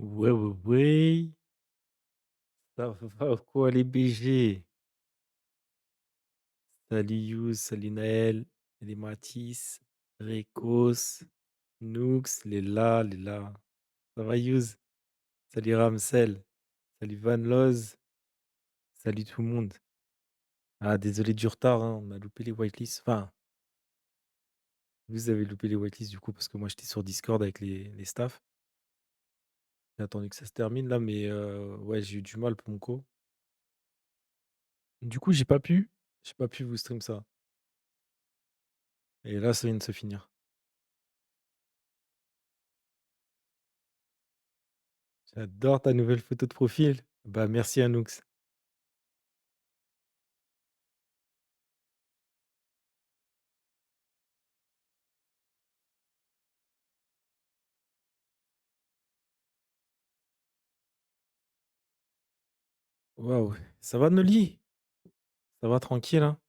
Ouais, ouais, ouais. Ça va quoi les BG? Salut Youss, salut Naël, salut Mathis, Rekos, Nooks, les là. Ça va Youss? Salut Ramsel, salut Van Loz, salut tout le monde. Ah désolé du retard, hein, on a loupé les whitelists. Enfin, vous avez loupé les whitelists du coup parce que moi j'étais sur Discord avec les staffs. J'ai attendu que ça se termine là, mais ouais, j'ai eu du mal pour mon co. Du coup, j'ai pas pu vous stream ça. Et là, ça vient de se finir. J'adore ta nouvelle photo de profil. Bah, merci Anoux. Waouh, ça va Noli? Ça va tranquille, hein?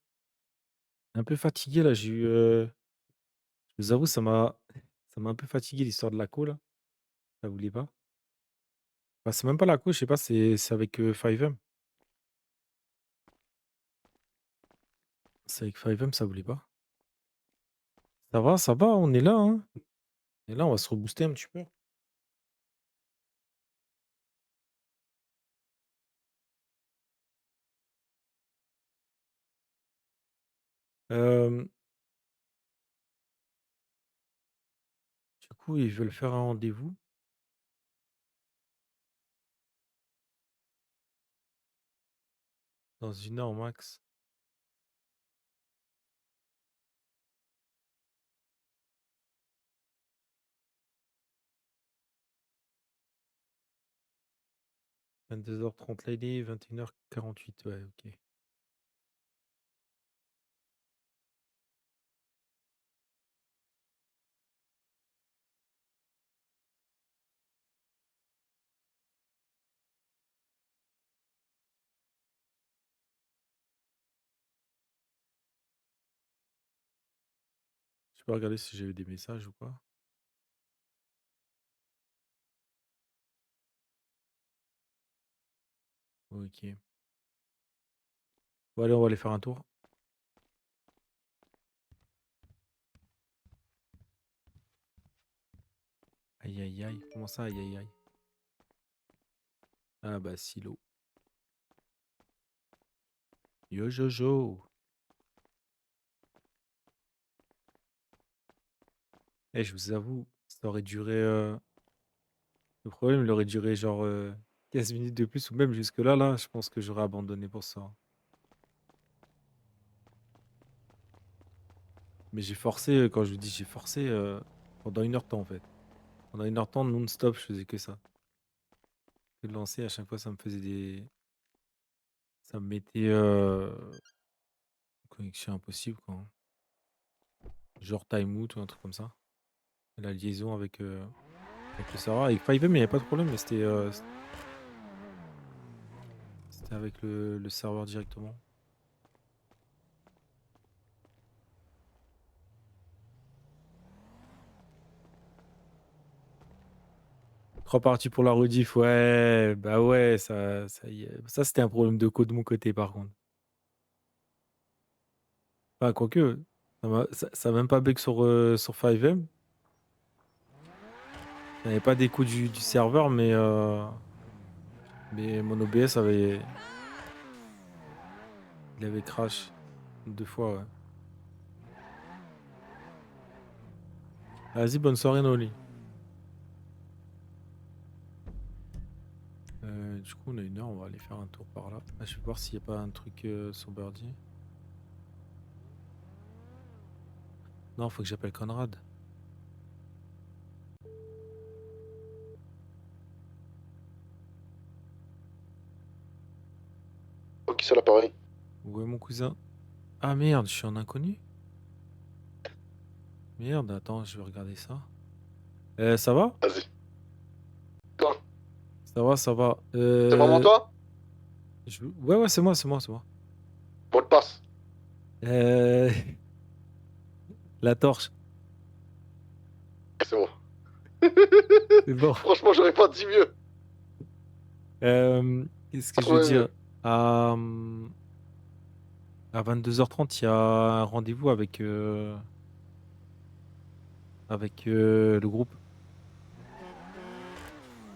Un peu fatigué là, je vous avoue, ça m'a un peu fatigué l'histoire de la co là. Ça voulait pas. Bah, c'est même pas la co, je sais pas, c'est avec 5M. C'est avec 5M, ça voulait pas. Ça va, on est là, hein? Et là, on va se rebooster un petit peu. Euh, du coup, ils veulent faire un rendez-vous dans 1 heure max. 22h30 là, il est 21h48, ouais, ok. Je peux regarder si j'ai eu des messages ou quoi. Ok. Bon, allez, on va aller faire un tour. Aïe, aïe, aïe. Comment ça, aïe, aïe, aïe? Ah bah, silo. Yo, Jojo. Eh, je vous avoue, ça aurait duré. Le problème, il aurait duré genre 15 minutes de plus, ou même jusque-là, là, je pense que j'aurais abandonné pour ça. Mais j'ai forcé, quand je vous dis j'ai forcé, pendant 1 heure de temps, en fait. Pendant 1 heure de temps, non-stop, je faisais que ça. Que de lancer, à chaque fois, ça me faisait des. Ça me mettait connexion impossible, quoi. Genre timeout ou un truc comme ça. La liaison avec le serveur. Avec 5M, il n'y avait pas de problème, mais c'était avec le serveur directement. Reparti pour la rediff, ouais, bah ouais, ça y est. Ça, c'était un problème de code de mon côté, par contre. Enfin, quoique, ça a même pas bug sur 5M. Il n'y avait pas d'écho du serveur, mais mon OBS il avait crash 2 fois, ouais. Vas-y, bonne soirée, Noli. Du coup, on a 1 heure, on va aller faire un tour par là. Ah, je vais voir s'il n'y a pas un truc sur Birdie. Non, faut que j'appelle Conrad. Ok, c'est l'appareil. Ouais, mon cousin. Ah merde, je suis en inconnu? Merde, attends, je vais regarder ça. Ça va? Vas-y. Toi, Ça va, ça va. c'est vraiment toi? Ouais, ouais, c'est moi, c'est moi, c'est moi. Mot de passe. Euh, La torche, C'est bon. c'est bon. Franchement, j'aurais pas dit mieux. Qu'est-ce que je veux Ouais, dire? À, à 22h30, il y a un rendez-vous avec le groupe.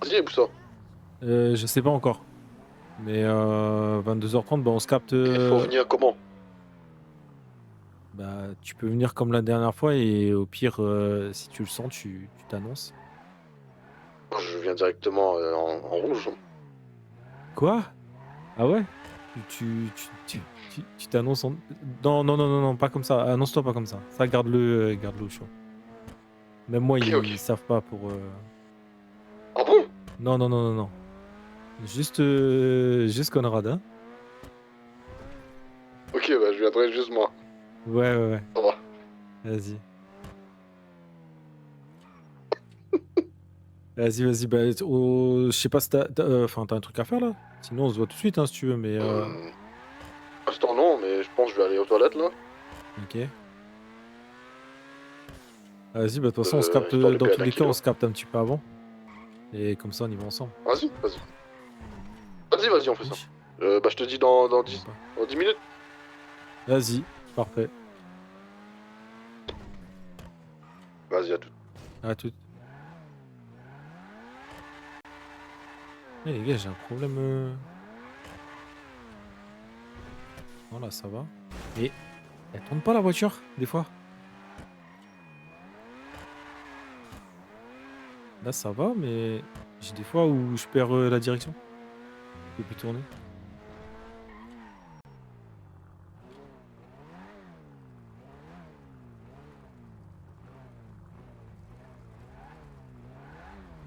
vas-y, où ça? Je sais pas encore, mais 22h30, bah, on se capte, Il faut venir comment? bah, tu peux venir comme la dernière fois et au pire, si tu le sens, tu t'annonces. Moi, je viens directement en rouge. Quoi? Ah ouais? Tu t'annonces en non, non, non, non, non, pas comme ça, annonce-toi pas comme ça. Ça garde-le au chaud. Même moi, Ok, ils ok. savent pas pour, Ah bon? non, non, non, non, non. Juste Conrad, hein? Ok, bah je viendrai juste moi. Ouais, ouais, ouais. Ça va. Vas-y. Vas-y, vas-y, bah, je sais pas si enfin, tu un truc à faire là? Sinon on se voit tout de suite, hein, si tu veux, mais Hum, pour l'instant non, mais je pense que je vais aller aux toilettes là. OK. Vas-y, bah, de toute façon on se capte, Histoire de dans tous perdre un les cas, on kilo. se capte un petit peu avant et comme ça on y va ensemble. Vas-y, vas-y. Vas-y, vas-y, on fait ça. Wesh, Bah je te dis dans je vois 10 pas. dans 10 minutes. Vas-y, parfait. Vas-y, à tout. À toutes. Eh les gars, j'ai un problème, non là ça va. Mais elle tourne pas la voiture, des fois? Là ça va, mais j'ai des fois où je perds, la direction. Je peux plus tourner.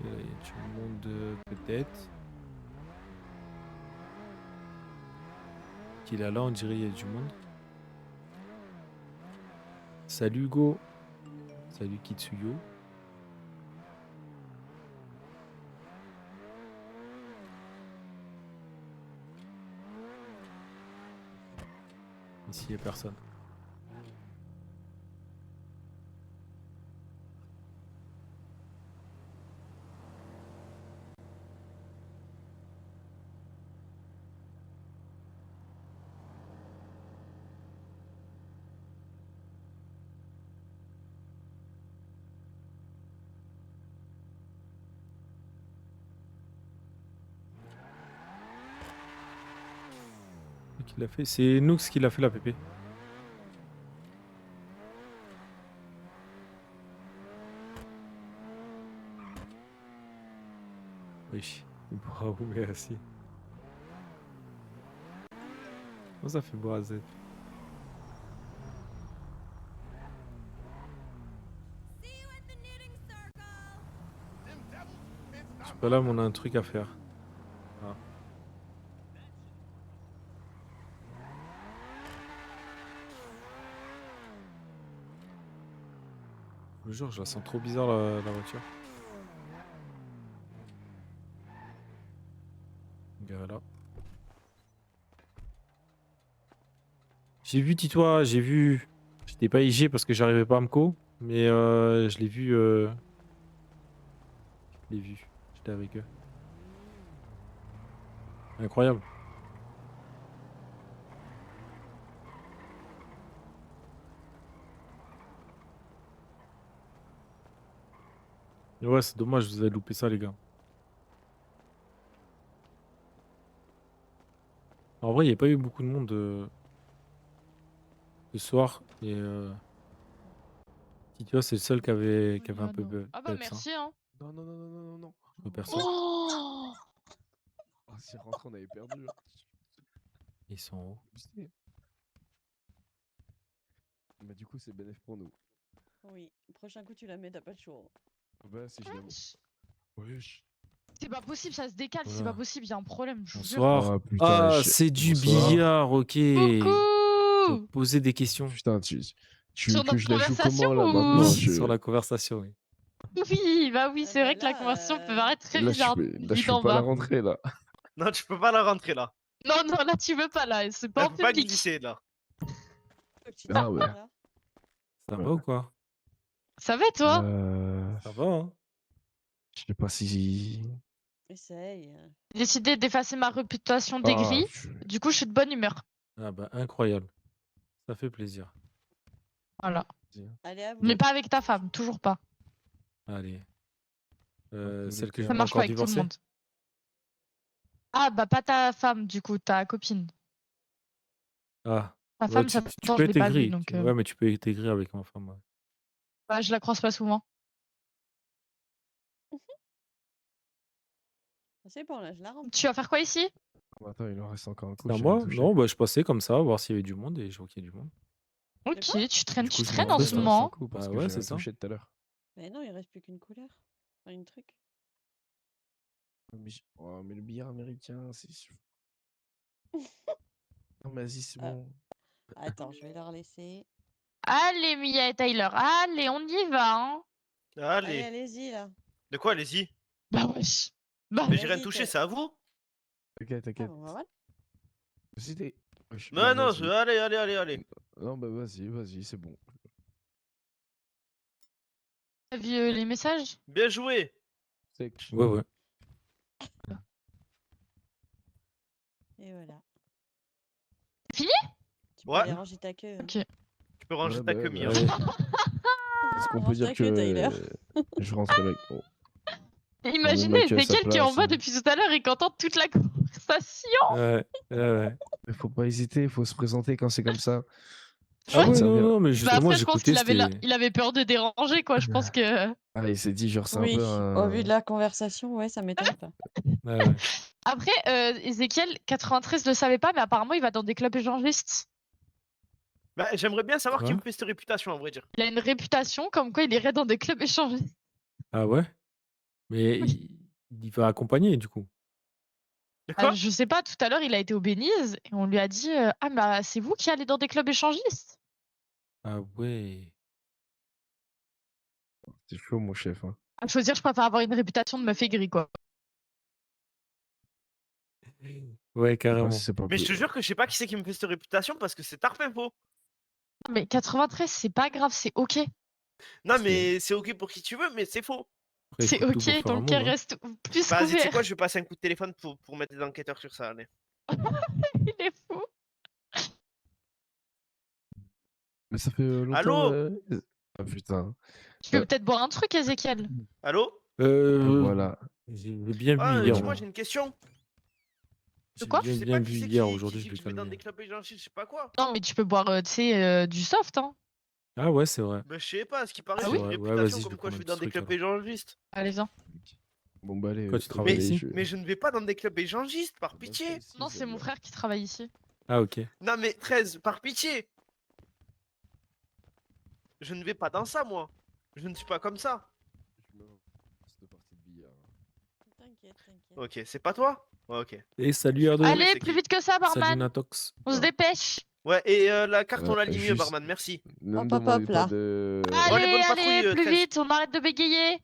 Et là, il y a du monde, peut-être. Qu'il est là, on dirait il y a du monde. Salut Hugo. Salut Kitsuyo. Ici, il y a personne. Qui l'a fait? C'est Noux qui l'a fait la PP. Wesh. Bravo, merci. Comment ça fait boire à Z? Je suis pas là, mais on a un truc à faire. Ah. Le jour, je la sens trop bizarre la voiture. Voilà. J'ai vu Titois, j'ai vu. J'étais pas IG parce que j'arrivais pas à me co, mais je l'ai vu. Je l'ai vu. J'étais avec eux. Incroyable. Et ouais, c'est dommage, vous avez loupé ça, les gars. En vrai, il n'y a pas eu beaucoup de monde ce soir. Et Titois, c'est le seul qui avait un peu Non. Ah bah peps, hein. merci, hein. Non, non, non, non, non, non, non. Je vois Non. personne. Oh Ah, si rentré, on avait perdu. Ils sont en haut. Abusé. Bah, du coup, c'est bénéf pour nous. Oui, prochain coup tu la mets, t'as pas de choix. Ah bah, si je l'aime. Wesh. Wesh. C'est pas possible, ça se décale, c'est Voilà. pas possible, il y a un problème, je vous jure. Bonsoir. Oh putain, Ah, c'est du bonsoir. billard, ok. Faut Coucou poser des questions Putain, tu veux Sur que notre je la joue conversation comment là ou... maintenant sur la conversation, oui. Oui, bah oui, Ah c'est bah vrai que la là, conversation peut paraître très Là, bizarre, je dit peux d'en pas la bas. rentrer là. Non, tu peux pas la rentrer là. Non, non, là tu veux pas, là, c'est pas Elle en peut pas public. glisser là. faut que tu Ah te ouais. là. Ça Ouais. va ou quoi? Ça va, toi? Ça va, hein? Je sais pas si. Essaye. J'ai décidé d'effacer ma réputation Ah, d'aigri. Du coup, je suis de bonne humeur. Ah bah incroyable. Ça fait plaisir. Voilà. Allez, à vous. Mais pas avec ta femme, toujours pas. Allez. Après, Celle que avec j'ai Ça pas marche pas encore avec tout le divorcée. monde. Ah, bah pas ta femme, du coup, ta copine. Ah. Ta Ouais, femme, ça fait tu longtemps, peux je l'ai être pas vue, aigri. donc Ouais, mais tu peux être aigri avec ma femme. Ouais. bah, je la croise pas souvent. C'est bon, là, je la rentre. Tu vas faire quoi ici? Attends, il en reste encore un coup, C'est à j'ai rien moi? touché. Non, bah je passais comme ça, voir s'il y avait du monde et je vois qu'il y a du monde. Ok, quoi tu traînes, Du coup, je tu traînes m'en en fais, ce ça. reste un moment. coup parce Bah que ouais, j'ai c'est rien ça. touché tout à l'heure. Mais non, il reste plus qu'une couleur. Enfin, une truc. Oh, mais le billard américain, c'est. Non, mais vas-y, c'est Ah. bon. Attends, je vais leur laisser. Allez, Mia et Tyler, allez, on y va, hein. Allez, Allez. allez-y, là. De quoi, allez-y? Bah wesh. Bah, Mais j'ai rien Vas-y, touché, toi. c'est à vous? T'inquiète, Ah, t'inquiète. bon, bah voilà. C'était. Wesh, Non, bon, non, vas-y. allez, allez, allez, allez. Non, bah vas-y, c'est bon. t'as vu les messages? Bien joué. Sec. Ouais, ouais. Et voilà. C'est fini? Tu peux Ouais. aller ranger ta queue. Ok. Tu peux ranger ta queue, bah, Mia. Allez. Est-ce qu'on peut Range dire ta queue, Tyler. que je rentre avec. Oh. Imaginez ma queue à sa Ezekiel qui est en place, bas hein. depuis tout à l'heure et qui entend toute la conversation. Ouais, ouais. Mais faut pas hésiter, faut se présenter quand c'est comme ça. Je Ah vais te ouais, non, servir. non, mais Bah justement, après, je pense j'écoutais, qu'il avait, c'était. il avait peur de déranger, quoi. Je pense que. Ah, il s'est dit, genre, c'est un Oui, peu au vu de un. la conversation, ouais, ça m'étonne pas. Ouais, ouais. Après, Ezekiel, 93 le savait pas, mais apparemment, il va dans des clubs échangistes. Bah, j'aimerais bien savoir qui Quoi? me fait cette réputation, à vrai dire. Il a une réputation comme quoi il irait dans des clubs échangistes. Ah ouais? Mais Oui. il va accompagner, du coup. De Ah, quoi? je sais pas, tout à l'heure, il a été au Belize et on lui a dit ah, bah, c'est vous qui allez dans des clubs échangistes? Ah ouais. C'est chaud, mon chef. Hein. À choisir, je préfère avoir une réputation de meuf aigrie, quoi. Ouais, Je sais pas carrément. si c'est pas Mais plus. je te jure que je sais pas qui c'est qui me fait cette réputation parce que c'est tarp info. Mais 93, c'est pas grave, c'est ok. Non, C'est- mais c'est ok pour qui tu veux, mais c'est faux. Après, il C'est faut tout pour ok, faire un ton cœur move. Hein. reste plus Vas-y, tu sais couvert. quoi, je vais passer un coup de téléphone pour mettre des enquêteurs sur ça, allez. Il est fou. Mais ça fait longtemps. Allô? Ah putain. Tu peux Euh, peut-être boire un truc, Ezekiel. Allô? Voilà. J'ai bien bu Ah, hier. dis-moi, Moi. j'ai une question. De J'ai quoi? Je sais bien pas bu qui c'est hier. Aujourd'hui, qui je dit vais que je vais dans calmer. des clubs échangistes, je sais pas quoi. Non, mais tu peux boire, tu sais, du soft, hein. Ah ouais, c'est vrai. Bah, je sais pas, à ce qui paraît, Ah C'est j'ai oui? une vrai. Ouais, réputation vas-y, je comme vais quoi prendre je un vais petit dans des truc clubs alors. échangistes. Allez-y. Bon, bah allez. Quoi, tu travailles ici? Mais je ne vais pas dans des clubs échangistes, par Bah, pitié. ça aussi, Non, ça c'est mon va. frère qui travaille ici. Ah ok. Non, mais 13, par pitié. Je ne vais pas dans ça, moi. Je ne suis pas comme ça. Je me lance cette partie de billard. T'inquiète, t'inquiète. Ok, c'est pas toi? Ouais, ok. Et salut Je vais Ardo. trouver Allez, c'est plus qui. vite que ça, Salut barman. Natox. On se dépêche. Ouais, et la carte, on la lit mieux, Juste, barman, merci. ne me Hop, hop, demandez hop, pas là. de. Ouais, les Allez, bonnes allez, patrouilles, plus 13. vite, on arrête de bégayer.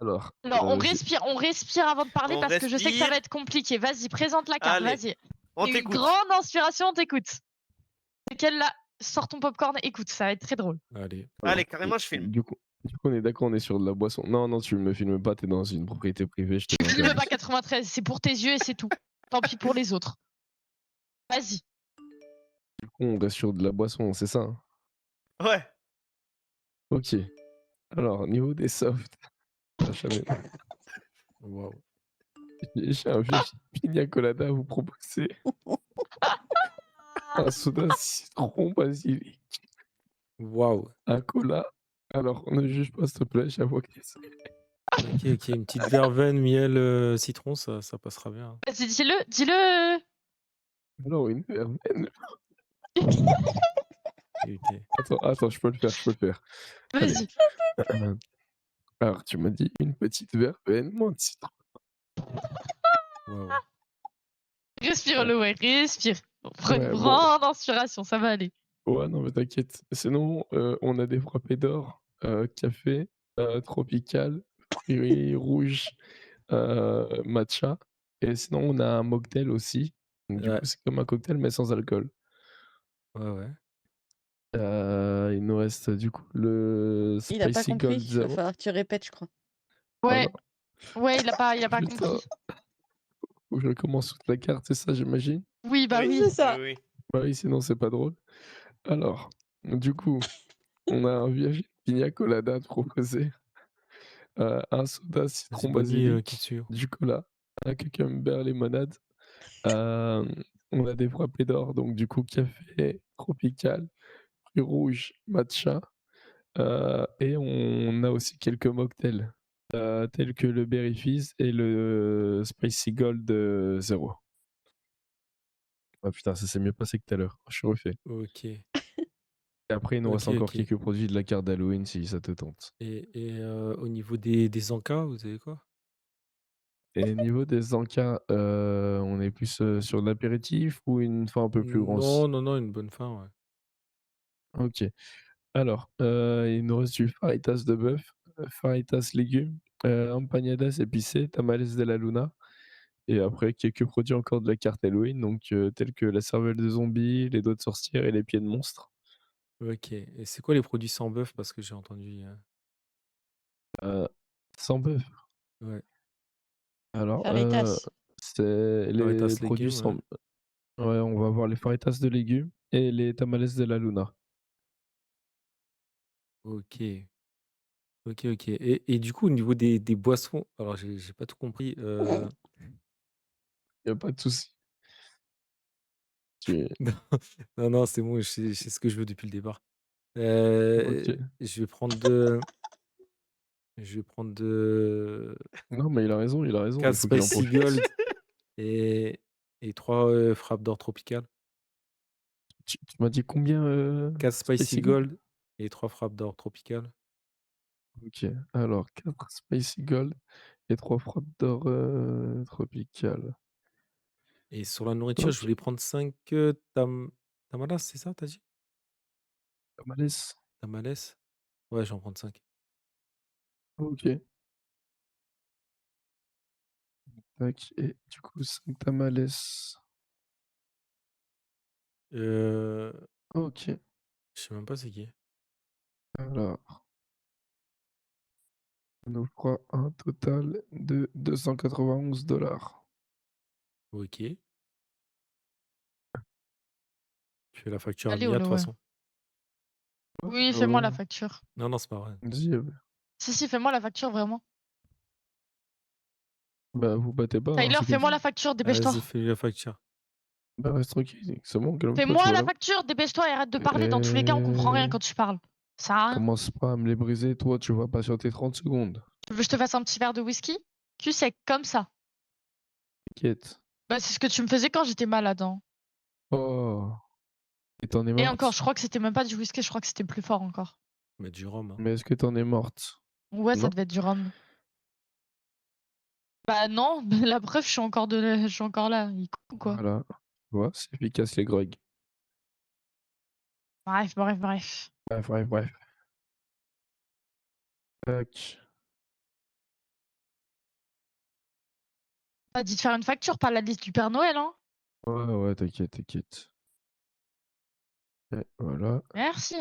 Alors, Non, on j'ai- respire avant de parler On parce que je sais que ça va respire. être compliqué. Vas-y, présente la carte, Allez, vas-y. on Une t'écoute. grande inspiration, on t'écoute. C'est quelle là? Sors ton popcorn, écoute, ça va être très drôle. Allez. alors, Allez, carrément, je filme. du coup, on est d'accord, on est sur de la boisson. Non, non, tu me filmes pas, t'es dans une propriété privée, je te Tu filmes l'interdis. pas 93, c'est pour tes yeux et c'est tout. Tant pis pour les autres. Vas-y. Du coup, on reste sur de la boisson, c'est ça? Hein. Ouais. Ok. Alors, niveau des softs, Waouh. j'ai un vieux pina colada à vous proposer. Un soda citron basilic, Waouh. un cola. Alors, ne juge pas, s'il te plaît, j'avoue que Ok, ok. Une petite verveine, miel, citron, ça passera bien. Hein. Vas-y, dis-le, dis-le. Alors, une verveine. Ok. Attends, je peux le faire. Allez. Vas-y. Alors, tu m'as dit une petite verveine, moins de citron. Waouh. Respire-le, ouais, respire. Prends une Ouais, bon. grande inspiration, ça va aller. Ouais, non, mais t'inquiète. Sinon, on a des frappés d'or, café, tropical, fruits rouges, matcha. Et sinon, on a un mocktail aussi. Donc, du Ouais. coup, c'est comme un cocktail, mais sans alcool. Ouais, ouais. Il nous reste du coup le Il a pas Spicy compris. Gold Il va Zero. falloir que tu répètes, je crois. Ouais. Alors, Ouais, il a pas Putain, compris. faut que je recommence toute la carte, c'est ça, j'imagine? Oui, bah Oui, oui. C'est ça. oui. Bah oui, sinon c'est pas drôle. Alors, du coup, on a un Virgin Pina Colada à te proposer, un soda Vas-y, citron Bonnie, qui basilic, dessus. du cola, un cucumber limonade. On a des frappés d'or, donc du coup café, tropical, fruits rouges, matcha, et on a aussi quelques mocktails, tels que le Berry Fizz et le Spicy Gold, 0. Ah putain, ça s'est mieux passé que tout à l'heure. Je suis refait. OK. Et après, il nous reste OK, encore OK. quelques produits de la carte d'Halloween si ça te tente. Au niveau des encas, vous avez quoi? Et niveau des encas, on est plus, sur de l'apéritif ou une fin un peu plus grosse? Non, non, non, une bonne fin, ouais. OK. Alors, il nous reste du fajitas de bœuf, fajitas légumes, empanadas épicées, tamales de la luna et après quelques produits encore de la carte Halloween donc tels que la cervelle de zombie, les doigts de sorcière et les pieds de monstre. OK et c'est quoi les produits sans bœuf? Parce que j'ai entendu, Heu, Sans bœuf. ouais, Alors, Faire les tasses. c'est les faritas produits légumes, sans ouais. ouais, on va avoir les fajitas de légumes et les tamales de la luna. OK. OK, OK et du coup, au niveau des boissons, alors j'ai pas tout compris, Il y a pas de souci. Tu non, non, non, c'est bon, je sais ce que je veux depuis le départ. OK. Je vais prendre de Non, mais il a raison, 4 il faut qu'il en Spicy profite. Gold et 3 frappes d'or tropical. Tu m'as dit combien, 4 Spicy Spicy Gold? Gold et 3 frappes d'or tropical OK, alors 4 Spicy Gold et 3 frappes d'or, tropicales. et sur la nourriture, je OK, voulais prendre 5 tamales, c'est ça, tu dit? tamales. Tamales? Ouais, je vais en prendre 5. OK, tac et du coup 5 tamales. Heu, OK, je sais même pas c'est qui. alors ça nous fera un total de 291 $. OK. Tu fais la facture à Allez, Mia, de Olo, toute ouais. façon? Ouais, Oui, ouais, fais-moi ouais. la facture. Non, non, c'est pas vrai. Vas-y, Si, si, fais-moi la facture, vraiment. bah, vous battez pas, hein, Tyler, c'est comme ça. fais-moi la facture, dépêche-toi. Vas-y, fais-lui la facture. Bah, reste tranquille, c'est bon, calme-toi, tu Fais-moi vois la là? facture, dépêche-toi et arrête de parler. Dans tous les cas, on comprend rien Eh, quand tu parles. Ça sert à rien. commence pas à me les briser, toi, tu vas patienter 30 secondes. Tu veux que je te fasse un petit verre de whisky? Cul sec, comme ça. T'inquiète. Bah, c'est ce que tu me faisais quand j'étais malade, hein. Oh, et tu en es Et encore, morte? je crois que c'était même pas du whisky, je crois que c'était plus fort encore. Mettre du rhum, hein. Mais est-ce que tu en es morte? Ouais, ça Non? devait être du rhum. Bah non, la preuve, je suis encore là. Il coupe ou quoi? Voilà, tu vois? C'est efficace les grogs. Bref, bref, bref. Bref, bref, bref. Tac. T'as dit de faire une facture, pas la liste du Père Noël, hein? Ouais, ouais, t'inquiète, t'inquiète. Et voilà, Merci.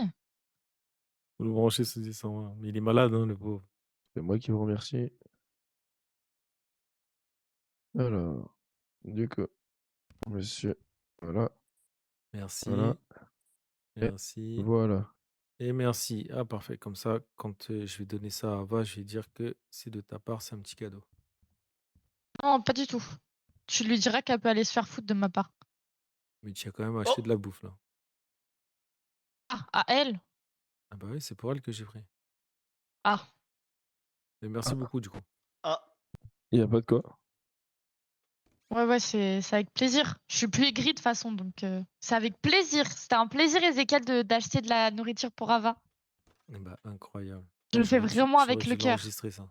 Faut le brancher sous 120. Mais il est malade, hein, le pauvre. c'est moi qui vous remercie. Alors, du coup, monsieur, voilà, voilà Merci, et merci voilà. et merci. Ah parfait, comme ça, quand, je vais donner ça à Ava, je vais dire que c'est de ta part, c'est un petit cadeau. Non, pas du tout. Tu lui diras qu'elle peut aller se faire foutre de ma part. Mais tu as quand même acheté de Oh! la bouffe, là. Ah, à elle? Ah bah oui, c'est pour elle que j'ai pris. Ah. Mais merci Ah, beaucoup, du coup. Ah, y a pas de quoi. Ouais, ouais, c'est avec plaisir. Je suis plus aigrie de toute façon, donc c'est avec plaisir. C'était un plaisir, Ezekiel, d'acheter de la nourriture pour Ava. Eh bah, incroyable. Je Ouais, le fais j'aurais dû vraiment j'aurais avec dû le cœur. l'enregistrer, ça.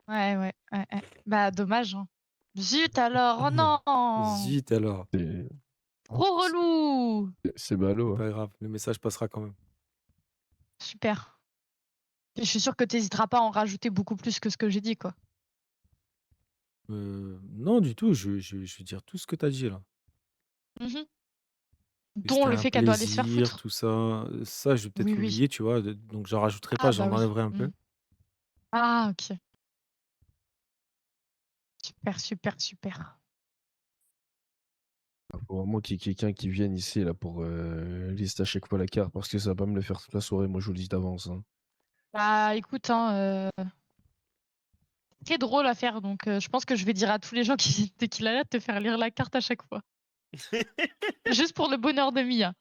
Ouais, ouais, ouais, ouais. Bah, dommage, hein. Zut alors, oh non! Zut alors! C'est Trop relou! c'est ballot, C'est hein. pas grave, le message passera quand même. Super. Et je suis sûre que t'hésiteras pas à en rajouter beaucoup plus que ce que j'ai dit, quoi. Non du tout, je vais dire tout ce que tu as dit, là. Mhm. Que Dont c'était le un fait qu'elle doit aller se faire plaisir, foutre. tout ça. Ça, je vais Oui, peut-être oui. l'oublier, tu vois? Donc j'en rajouterai pas, Ah, bah j'en oui. enlèverai un Mm. peu. Ah, ok. Super, super, super. Faut vraiment qu'il y ait quelqu'un qui vienne ici là pour lister à chaque fois la carte parce que ça va pas me le faire toute la soirée, moi je vous le dis d'avance. Hein. Bah écoute, hein, très drôle à faire, donc je pense que je vais dire à tous les gens qui viennent Tequila là de te faire lire la carte à chaque fois. Juste pour le bonheur de Mia.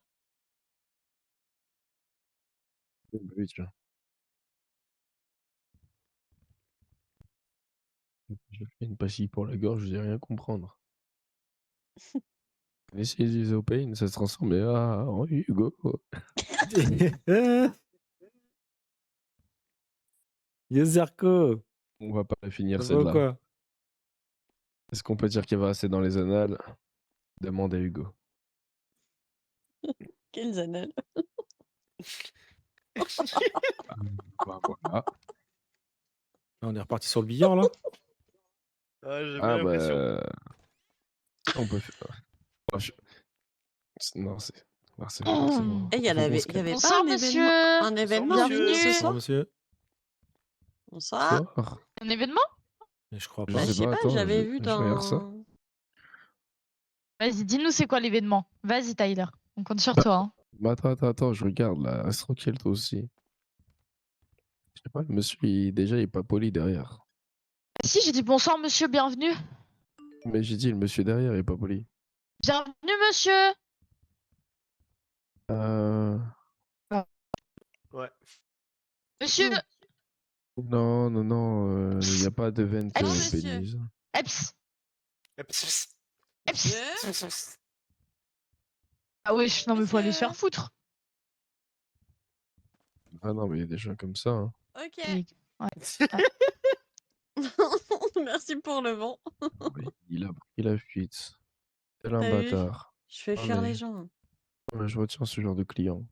Bah oui, tu vois. Je fais une pastille pour la gorge, je vais rien comprendre. Essayez Isopain, ça se transforme en Hugo. Yo Zarko, On va pas la finir ça va ou celle-là. quoi? Est-ce qu'on peut dire qu'elle va rester dans les annales? Demande à Hugo. Quels annales. Bah voilà. On est reparti sur le billard là? Ah, j'ai bien Ah l'impression. bah. On peut faire. Oh, non, c'est. Non, c'est bon, c'est bon. Et il y Faut qu'on avait, se y calme. avait pas Bonsoir, un événement, monsieur. un événement monsieur. ce Bienvenue. Bonsoir soir? monsieur. Bonsoir. Bonsoir. Un événement? Mais je crois Je Bah, pas. je sais sais pas, pas, attends, j'avais vu je regarde ça. dans. Vas-y, dis-nous c'est quoi l'événement. Vas-y, Tyler. On compte sur toi. Hein. Bah, attends, je regarde là. Reste tranquille, toi aussi. Je sais pas, le monsieur, déjà, il est pas poli derrière. Si, j'ai dit bonsoir, monsieur, bienvenue. Mais j'ai dit, le monsieur derrière, il est pas poli. Bienvenue, monsieur. Euh. Ouais. Monsieur. Non, il n'y a pas d'event Ah, monsieur. pénise. Eps. Psst. Eps. Monsieur. Ah wesh, non mais faut aller se Monsieur. faire foutre. Ah non, mais il y a des gens comme ça. Hein. Ok. Et- ouais. Merci pour le vent. Mais il a pris la fuite. Tel un T'as vu? bâtard. Je fais Ah, fuir mais les gens. je retiens ce genre de client.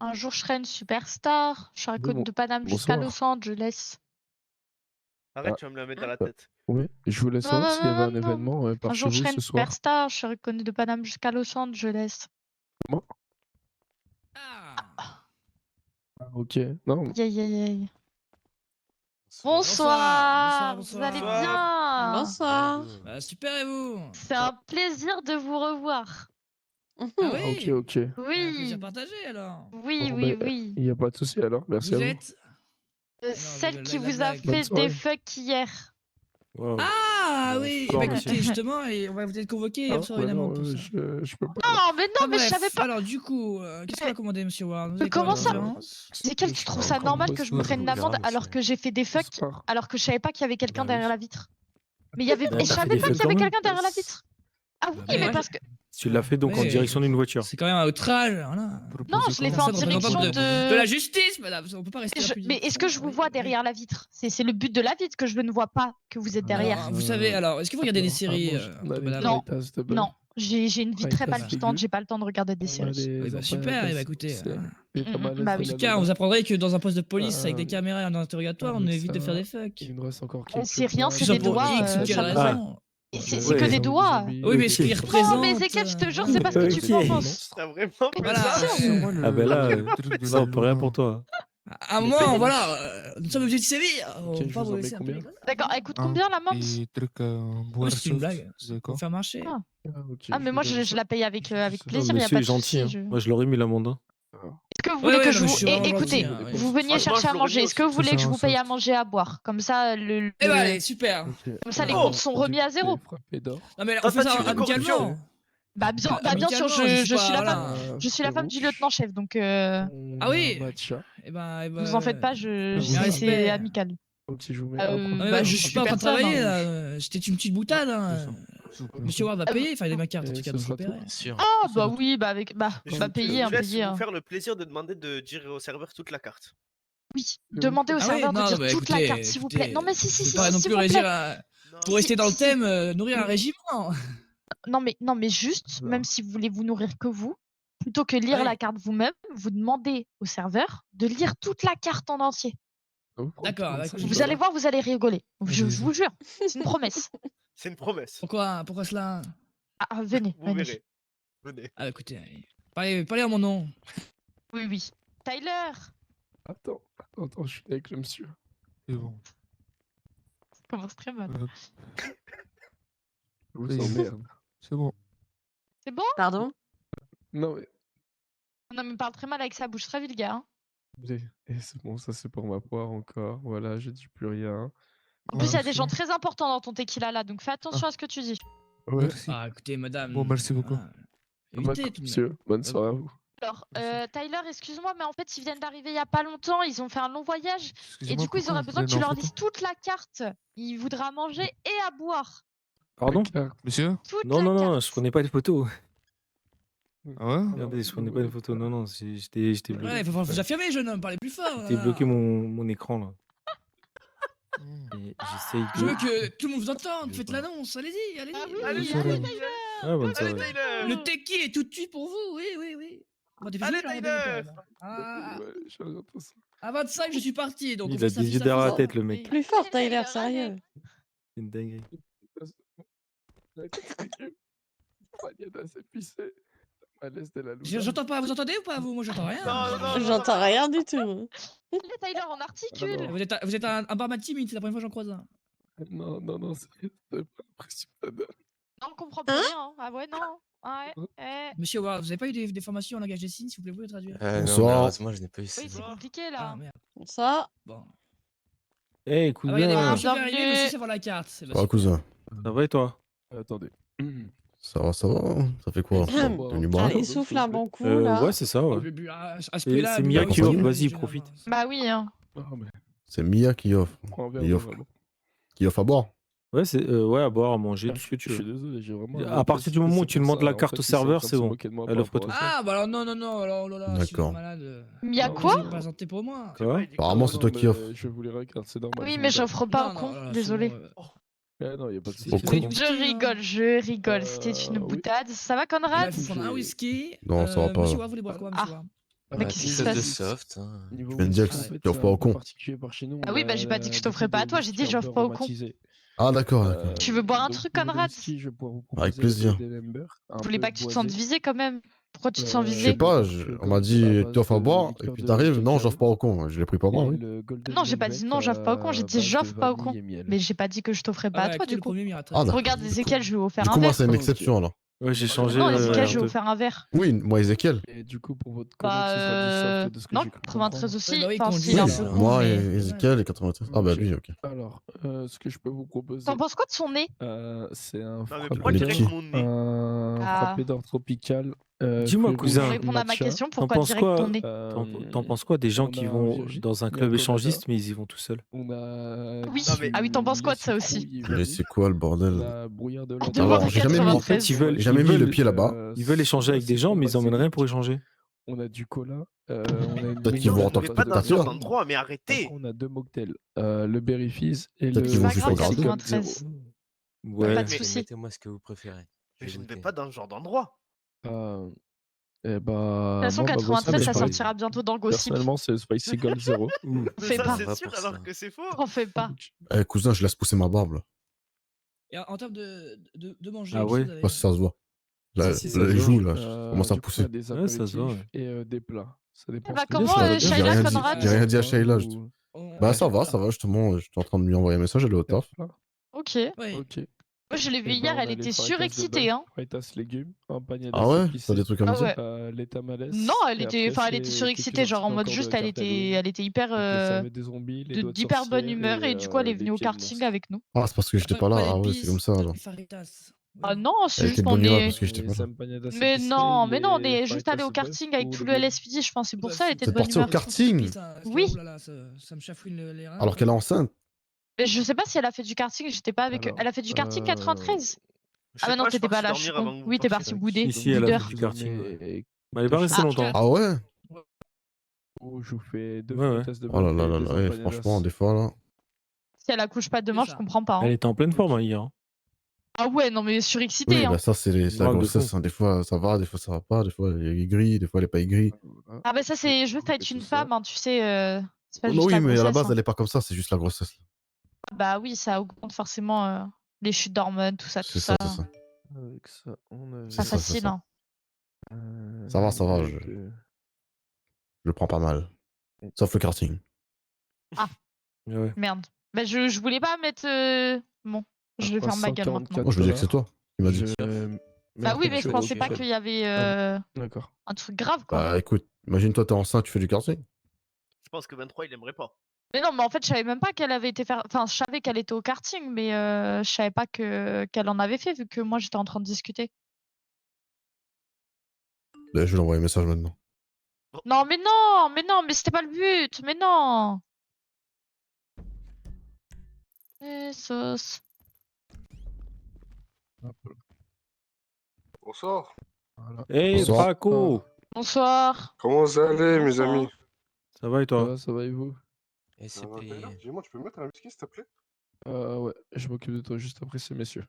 Un jour, je serai une superstar. Je serai Oui, côte de Paname jusqu'à bonsoir. Los Angeles. Arrête, Ah. tu vas me la mettre dans la Hein? tête. Oui, je voulais Non, savoir non, s'il y avait non, un non, non. événement par Un chez jour, je vous serai ce une soir. superstar. Je serai connue de Paname jusqu'à Los Angeles. Comment? Ah. Ah, ok. Non, Aïe, aïe, aïe, aïe. Bonsoir, Bonsoir. Vous allez bonsoir. Bonsoir. bien? Bonsoir. Bah, super et vous? C'est un plaisir de vous revoir. Ah ah, oui? ok. Un Oui. plaisir partagé alors. Oui, Bon, oui, ben, oui. il n'y a pas de souci alors. Merci à Vous vous. êtes? Ah non, Celle qui la vous a blague. Bonne fait des soirée. fucks hier. Wow. Ah oui, Bonsoir, bah monsieur. écoutez, justement, et on va vous être convoqué Ah, hier soir bah évidemment non, pour ça. je peux pas. Non, mais non, Ah mais je savais bref, pas. alors du coup, qu'est-ce qu'on Mais- va commander, monsieur Ward? Vous Mais avez quoi comment comme ça préférence? Ezekiel, tu trouves ça normal que je me prenne une amende alors que j'ai fait des fucks, Bonsoir. alors que je savais pas qu'il y avait quelqu'un Bah derrière oui. la vitre. Mais il y avait, Bah, et je t'as fait savais des pas fucks qu'il y avait quand même. quelqu'un derrière la vitre. Ah oui, Bah, mais mais- parce que Tu l'as fait donc en Ouais. direction d'une voiture. C'est quand même un outrage, voilà. non, je l'ai fait en Ça, représentant direction de la justice, madame. On peut pas rester Mais est-ce que je vous vois derrière la vitre? C'est le but de la vitre que je ne vois pas que vous êtes derrière. Alors, vous savez, alors, est-ce que vous regardez des Non, séries, on a des madame? Non. fajitas de bœuf. Non, j'ai une vie très Fajitas palpitante, figure. j'ai pas le temps de regarder des On a séries. des Oui, bah, super, empanadas eh bah, écoutez, dulces, hein. des Mm, tamales bah de oui. la En tout cas, on Lola. vous apprendrait que dans un poste de police avec des Euh, caméras et un interrogatoire, on avec évite de ça, faire des fucks. il me reste encore quelques C'est rien, plats. c'est Que ce des soit pour doigts, X ou quelle ça Ah. pourrait. raison. Et Ouais, c'est que des des doigts. zombies, Oui, mais ce Ok. qui Non, représente. mais Ezekiel, je te jure, c'est pas ce que tu Ok. penses. T'as vraiment fait Voilà, ça Ah ben là, ça on peut rien pour toi. À un moment, voilà, nous sommes obligés de sévir. On Ok, va je pas vous vous en mets laisser un peu combien? les gars. D'accord, elle coûte combien la MAMS? Ouais, c'est une blague. Pour me faire marcher. Ah. Ah, ok, Ah, mais je moi vous donne je ça. la paye avec Non, plaisir, y a monsieur pas est de gentil. souci. Hein. Moi je l'aurais mis l'amende. Hein. Est-ce que vous Ouais, voulez ouais, que non, je mais je vous. suis vraiment Écoutez, gentil, hein, vous oui. veniez Franchement, chercher je à l'aurais manger. mis Est-ce que aussi. vous voulez que je vous paye à soft. manger et à boire? Comme ça, Eh bah, allez, super. Comme ça, les Oh. comptes sont remis à zéro. Frappé d'or. Non, mais on fait ça Tentative de corruption. amicalement. Bah bien sûr, Amicalement, je suis suis pas. la femme. Voilà. Je suis la femme du lieutenant-chef, donc Ah oui. Matcha. Eh ben, vous en faites pas, Ah, c'est respect. amical. Ok, je vous mets un Euh, Non, mais bah, je je suis suis pas en train de personne, travailler hein. là. C'était une petite boutade. Hein. Monsieur Ward va payer, il fallait ma carte en Et tout cas, ce donc je sera tout. paierai. Ah bah oui, bah Je payer, vous laisse payer. vous faire le plaisir de demander de dire au serveur toute la carte. Oui, vous demandez au Ah oui, serveur de non, dire bah, toute la écoutez, carte, s'il vous plaît. Non mais si, je vais pas non s'il plus vous réagir plaît. Non. pour rester dans le Si. thème, nourrir un régiment. Non mais juste, même si vous voulez vous nourrir que vous, plutôt que lire Ouais. la carte vous-même, vous demandez au serveur de lire toute la carte en entier. D'accord, bah, écoute, je Vous vais allez voir. voir, vous allez rigoler. Je vous jure, c'est une promesse. C'est une promesse. Pourquoi cela? Ah, venez, Vous venez. verrez. Venez. Ah, écoutez, parlez à mon nom. Oui, oui. Tyler, Attends, je suis avec le monsieur. C'est bon. commence très mal. Je vous emmerde. C'est bon. C'est bon? Pardon? Non, mais Non, mais il parle très mal avec sa bouche très vulgaire. Hein. c'est bon, ça c'est pour ma poire encore. Voilà, je dis plus rien. En plus, il y a des Merci. gens très importants dans ton tequila là, donc fais attention à ce que tu dis. Ouais. Merci. Ah, écoutez, madame. Bon, merci beaucoup. Bah, Évitez tout de même. monsieur, bonne soirée à vous. Alors, Merci. Tyler, excuse-moi, mais en fait, ils viennent d'arriver il y a pas longtemps, ils ont fait un long voyage, et Excusez-moi, du coup, ils pourquoi auraient vous besoin que prenez tu en leur photo lises toute la carte. Ils voudraient à manger et à boire. Pardon? Monsieur? Toute Non, la non, non, carte. je prenais pas les photos. Ah ouais? Regardez, je prenais pas les photos. Non, non, j'étais bloqué. Ouais, il faut vous affirmer, jeune homme, parlez plus fort. J'étais bloqué là. mon écran là. Hmm. Et j'essaye Je veux de. que tout le monde vous entende, faites l'annonce, allez-y, allez-y. Ah oui, Allez, oui, soirée. allez, Tyler. Tyler. Ah, bonne Allez, soirée. Tyler. Le tequila est tout de suite pour vous, oui, oui, oui. Bon, t'es Allez, fini, là, Tyler. on va Ah, Ouais, j'entends ça. à 25, je suis parti, donc on Il fait a ça des fils yeux à derrière la fils. tête, le mec. Oui. Plus fort, Allez, Tyler, Tyler, sérieux. allez. C'est une dinguerie. Pagnada, c'est pissé. Malaise de la J'entends pas, vous entendez ou pas, vous? Moi, j'entends rien. Non, non, non. J'entends rien du tout. Allez, Tyler, on articule. non. Vous êtes un barman timide, c'est la première fois que j'en croise un. Non, non, non, c'est pas l'impression que ça donne. Non, on comprend plus rien. Hein. Ah ouais, non. Ah ouais. Monsieur Howard, vous avez pas eu des formations en langage des signes, s'il vous plaît, vous pouvez traduire? Non, Bonsoir. malheureusement, je n'ai pas eu ça. Oui, c'est compliqué Ah, là. merde. Ça, Bon. Eh, Ah, regardez, cousin, monsieur qui est arrivé, bienvenue. monsieur sait voir la carte. C'est Ça va, cousin? ça va et toi? Attendez. Ça va, ça va? Ça fait quoi? Ahem. T'es venu boire? allez, souffle un bon coup, là. Ouais, c'est ça, ouais. À ce C'est prix-là, Mia buvez qui un offre, petit peu, vas-y, jeune homme. profite. Bah oui. Hein. Ah, mais C'est Mia qui offre. prends un verre Il d'eau, offre. vraiment. Qui offre à boire? Ouais, c'est ouais, à boire, à manger, tout ce que tu Je suis veux. désolé, j'ai vraiment. À partir du moment où tu demandes la carte au serveur, c'est bon. Elle offre tout. Ah, bah alors non, non, non, alors oh là là, si vous êtes D'accord. malade. Mais y a Non, quoi? Vous êtes présenté pour moi. Quoi? Apparemment, c'est toi qui offre. Je vous les regarde, c'est normal. Oui, je mais vous j'offre pas Non, au non, con. là, c'est Désolé. bon, non, y a pas de souci. Au con. Je rigole. C'était une oui. boutade. Ça va, Là, Conrad? il faut prendre un whisky. Non, ça va pas. Monsieur Ward, vous voulez boire quoi, monsieur Ah. Ward? Mais qu'est-ce qui se Quelque chose de passe? soft. Hein. Je viens de dire que tu offres pas au con. Ah oui, bah j'ai pas dit que je t'offrais pas à toi, j'ai dit j'offre pas au con. Ah, d'accord, d'accord. Tu veux boire un truc, Conrad? Avec plaisir. Vous voulez pas que tu te sentes visé quand même? Pourquoi tu te sens Je visé? sais pas, on m'a dit tu offres à boire, et puis t'arrives, non, j'offre pas au con. Je l'ai pris pour moi, oui. Non, j'ai pas dit non, j'offre pas au con, j'ai dit j'offre pas au con. Mais j'ai pas dit que je t'offrais pas à toi du coup. Ah, d'accord. Regarde Ezekiel, je lui ai offert Du un coup, moi, verre. c'est une exception, alors. Ouais, j'ai changé. Non, Ezekiel, je lui ai de- offert un verre. Oui, moi, Ezekiel. Et du coup, pour votre Bah, collègue, ce sera du soft de ce que non, j'ai cru 93 comprendre. aussi. Ouais, bah oui, Enfin, conduit, s'il est un Oui, peu ça. con, moi, mais- et Ezekiel et 93. Ah, bah lui, ok. Alors, ce que je peux vous proposer, T'en penses quoi de son nez? c'est un Non, mais frappé pourquoi Les direct petits. mon nez? un Ah. frappé d'or tropical. Dis-moi, fruits cousin. Pour rouges, répondre à ma matcha. question, T'en pourquoi penses direct quoi ton nez? T'en penses quoi des gens on qui a vont Virginie, dans un il y a club Colada. échangiste, mais ils y vont tout seuls? On a. Oui. Non, mais- Ah oui, t'en penses quoi de ça aussi? Mais c'est quoi le bordel? La brouillard de Ah, la de voir Alors, j'ai jamais mis- En fait, ils veulent, J'ai jamais ils mis le veulent- pied là-bas. ils veulent échanger avec des gens, mais ils emmènent rien pour échanger. On a du cola. On a une Peut-être qu'ils maison vont de en tant Mais que pas dans ce spectateur. genre d'endroit, mais Après, arrêtez! on a deux mocktails. Le Berry Fizz et Peut-être le. qu'ils vont Pas juste grave, regarder. 93. Ouais. Pas de soucis. Mettez-moi ce que vous préférez. Mais je ne vais noter. pas dans ce genre d'endroit. Eh bah. De toute façon, moi, ma 93, boisson ça préférée, sortira bientôt dans Gossip. Personnellement, c'est le Spicy Gold Zero. Mais Fais ça, pas. c'est Va sûr, pour alors ça. que c'est faux. T'en fais pas. Eh, cousin, je laisse pousser ma barbe, là. Et en termes de manger, Ah qu'est-ce ouais? que vous avez? Pas si ça se voit. Là, Si, ça là, se les voit. joues, là, je commence à Du coup, on pousser. a des Ouais, ça se voit, apéritifs et des plats. Ça dépend. bah, ce que comment, vous voulez. J'ai Shaila, rien dit- Conrad j'ai rien dit à Shaila. Ou- Bah, ça va, j'étais en train de lui envoyer un message, elle est au taf. Ok. Ouais. Ok. Moi, je l'ai vue Eh hier, ben, on elle a était les faritas de surexcitée, bœuf, hein. faritas légumes, un panier Ah ouais? épicé, T'as des trucs comme Ah ça? ouais. les tamales. Non, elle et était, après, enfin, elle était c'est surexcitée, quelques genre en articles mode encore juste, de elle tarte était, elle était hyper, Donc, ça va être des zombies, les doigts de d'hyper bonne sorcière humeur et du coup, elle est les venue au pieds de karting monstre. avec nous. Ah, c'est parce que j'étais pas là. Ah ouais, c'est comme ça, alors. Les faritas. Ah non, c'est Elle juste était de qu'on bonne humeur est. parce que j'étais Les pas là. empanadas Mais épicées, non, on les est juste allé au faritas de bœuf karting avec ou tout le le bleu. LSPD, je pense, c'est pour Bah, ça, elle était de C'est bonne parti au humeur. karting. Oui. Oh là là, ça me chafouine les reins. Alors qu'elle est enceinte. Mais je sais pas si elle a fait du karting, j'étais pas avec eux. Alors, Elle a fait du karting 93? Je Ah sais bah non, pas, je suis t'étais pas parti là, je suis dormir con. avant que vous Oui, t'es partiez. parti bouder. Si, elle a Boudeur. fait du karting. Ouais. Et- Mais elle est pas restée Ah. longtemps. Ah ouais? Oh, je vous fais deux Ouais, ouais. faritas de Oh là bœuf là et là deux là, ouais, empanadas. franchement, des fois, là. Si elle accouche pas demain, C'est je ça. comprends pas. Elle Hein. était en pleine forme hein, hier. Hein. Ah ouais, non mais surexcitée. Oui, Hein. bah ça, c'est la Grave de grossesse. fou. Hein. Des fois, ça va, des fois, ça va pas. Des fois, elle est aigrie, des fois, elle est pas aigrie. Voilà. Ah bah ça, c'est juste Et être une tout ça. femme, hein, tu sais. C'est pas Oh, juste non, oui, la mais à la grossesse. base, Hein. elle est pas comme ça, c'est juste la grossesse. Bah oui, ça augmente forcément les chutes d'hormones, tout ça, tout C'est ça. ça, c'est ça. Avec ça, on a C'est Pas ça, c'est facile, ça. hein. Ça va, je deux. le prends pas mal. Sauf le karting. Ouais. Merde. Bah, je voulais pas mettre. Bon, je vais faire ma gueule maintenant. Moi, je veux dire que c'est toi qui m'as dit. Bah oui, mais je Mercredi pensais pas prochain. qu'il y avait D'accord. un truc grave, quoi. Bah écoute, imagine-toi, t'es enceinte, tu fais du karting. Je pense que 23, il aimerait pas. Mais non, mais en fait, je savais même pas qu'elle avait été faire. Enfin, je savais qu'elle était au karting, mais je savais pas qu'elle en avait fait, vu que moi, j'étais en train de discuter. Bah, je vais lui envoyer un message maintenant. Non, mais non, mais non, mais c'était pas le but, mais non. Sauce. Bonsoir. Voilà. Hey, Bonsoir. Paco! Bonsoir. Comment vous allez, mes Bonsoir. amis? Ça va et toi? Ça va et vous? Et c'est Tyler, payé. dis-moi, tu peux me mettre la musique, s'il te plaît? Ouais, je m'occupe de toi juste après ces messieurs.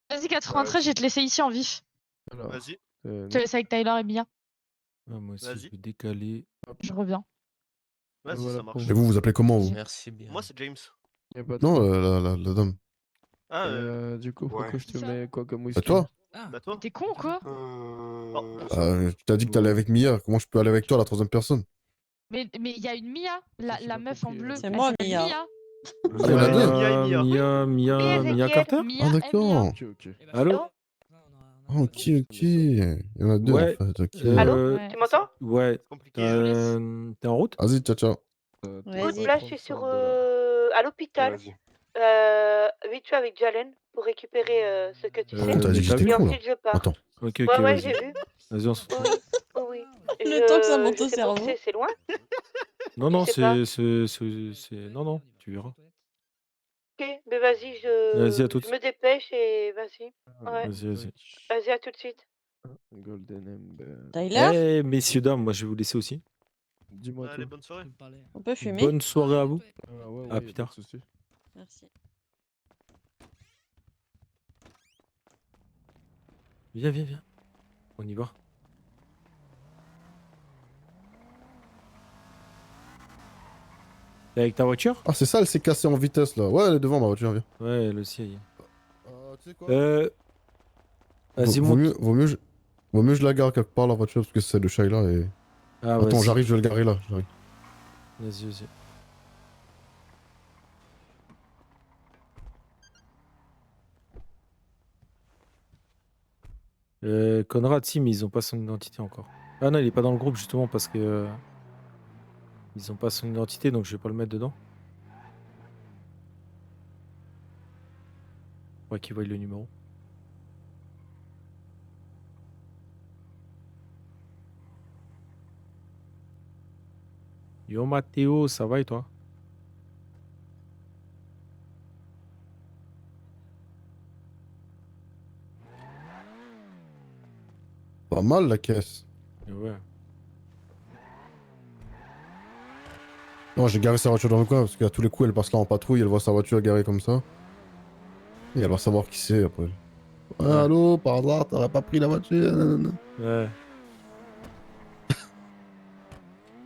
Vas-y, 93, je vais te laisser ici en vif. Alors, Vas-y, Je te laisse avec Tyler et Mia. Ah, moi aussi, je Vas-y. vais décaler. Je reviens. vas-y, voilà ça pour marche. Et vous appelez comment, vous? Merci bien. Moi, c'est James. y a pas de Non, quoi. la dame. Ah, Du coup, Ouais. Paco, je te Ça. mets quoi comme Bah whisky? toi? Ah, bah toi. T'es con ou quoi? Tu t'as dit que t'allais avec Mia. Comment je peux aller avec toi, la troisième personne? Mais il y a une Mia, j'ai la pas meuf en compris, bleu. C'est Elle moi, s'appelle Mia. Mia. Ah, il y en a deux. Mia et Mia. Mia Carter? Mia Ah et Mia. d'accord. Ok. eh ben, Allô? non, Ah, ok, ok. Il y en a deux en Ouais. fait, ok. Ouais. Tu m'entends? Ouais. C'est compliqué. Hein. T'es en route? Vas-y, ciao, ciao. Vas-y. Écoute, là, je suis sur, à l'hôpital, Vas-y. vite fait avec Jalen pour récupérer ce que tu Par sais. contre, t'as dit mais que t'as j'étais vu? Et con là. ensuite, je pars. Attends. Ok, Ouais, ouais, vas-y. j'ai vu. Vas-y, on se Oui, retrouve. oui, oui. Le temps que ça monte Je au sais pas où cerveau. c'est loin? Non, Tu non, sais pas? Non, non, tu verras. Ok, mais vas-y, Vas-y, à je toutes. me dépêche et vas-y. Ouais, Vas-y. vas-y, à tout de suite. Golden Ember. Tyler, Eh, messieurs, dames, moi je vais vous laisser aussi. Dis-moi Allez, tout. bonne soirée. on peut fumer? Bonne soirée à vous. Ouais, À y a plus pas tard. de souci. Merci. Viens. On y va. T'es avec ta voiture? Ah, c'est ça, elle s'est cassée en vitesse là. Ouais, elle est devant ma voiture, viens. Ouais, elle aussi. Elle y est. Tu sais quoi? Vas-y, Vaut monte. vaut mieux je la gare quelque part la voiture parce que c'est celle de Shayla et. Ah, Attends, vas-y. j'arrive, je vais le garer là. J'arrive. Vas-y. Conrad, si, mais ils ont pas son identité encore. Ah non, il est pas dans le groupe justement parce que ils ont pas son identité, donc je vais pas le mettre dedans. Faudrait qu'il voie le numéro. Yo Mathéo, ça va et toi? Pas mal la caisse. Ouais. Non, j'ai garé sa voiture dans le coin parce qu'à tous les coups, elle passe là en patrouille, elle voit sa voiture garée comme ça. Et elle va savoir qui c'est après. Ouais, allô, par hasard, t'aurais pas pris la voiture? Nanana. Ouais.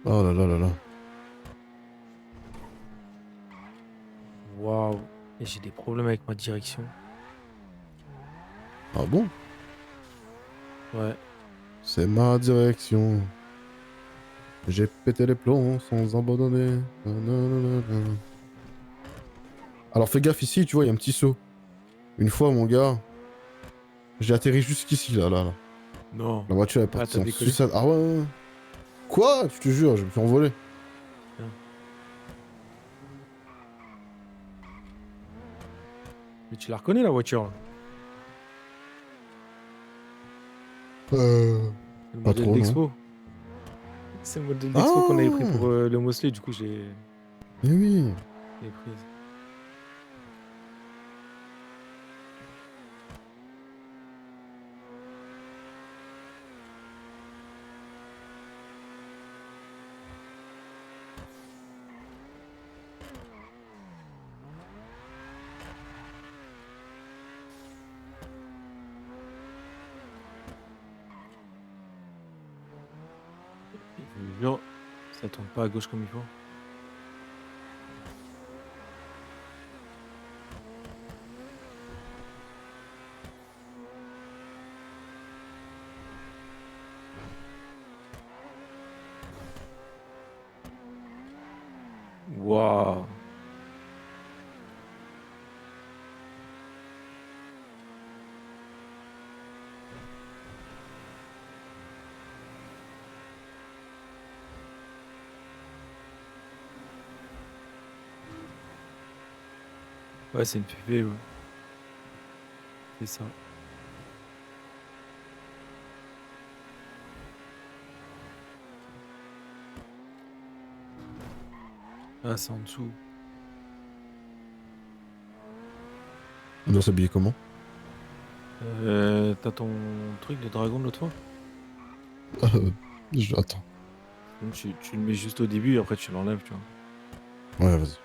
Oh là là là là. Waouh. Et j'ai des problèmes avec ma direction. Ah bon? Ouais. C'est ma direction. J'ai pété les plombs sans abandonner. Nanana. Alors fais gaffe ici, tu vois, il y a un petit saut. Une fois, mon gars, j'ai atterri jusqu'ici, là. Non. La voiture est Ah, partie t'as en décollé. sucette. Ah ouais. Quoi? Je te jure, je me suis envolé. Mais tu la reconnais la voiture? Pas Le modèle trop, non. d'expo. C'est le modèle d'expo qu'on avait pris pour le Mosley, du coup j'ai Eh oui. prise. Je vous jure, ça tourne pas à gauche comme il faut. Waouh. Ouais, c'est une PV, ouais. C'est ça. Ah, c'est en dessous. On doit s'habiller comment? T'as ton truc de dragon de l'autre fois? Attends. Donc tu le mets juste au début et après tu l'enlèves, tu vois. Ouais, vas-y.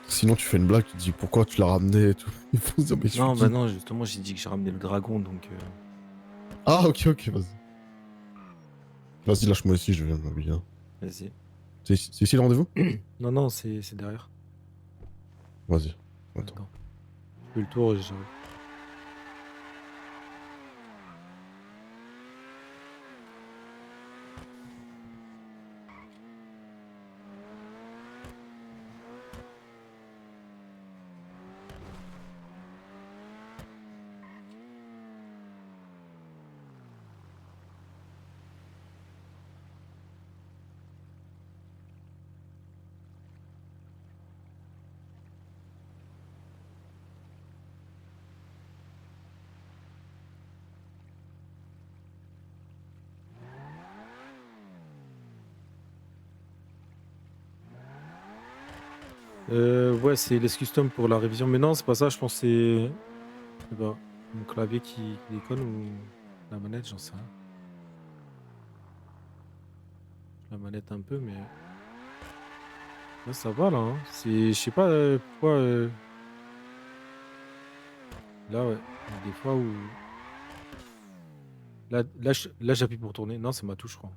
Sinon, tu fais une blague, tu te dis pourquoi tu l'as ramené et tout. Il faut se dire, mais je Non, suis bah qui? non, justement, j'ai dit que j'ai ramené le dragon, donc... Ah, ok, vas-y. Vas-y, lâche-moi ici, je viens m'habiller. Vas-y. C'est ici le rendez-vous? Non, non, c'est derrière. Vas-y. Attends. Attends. Je fais le tour et j'arrive. Ouais, c'est les custom pour la révision. Mais non, c'est pas ça, je pense que c'est... Je sais pas, mon clavier qui déconne ou la manette, j'en sais rien. La manette un peu, mais... Ouais, ça va là, hein. C'est... Je sais pas pourquoi... Là, ouais. Il y a des fois où... Là, j'appuie pour tourner. Non, c'est ma touche, je crois.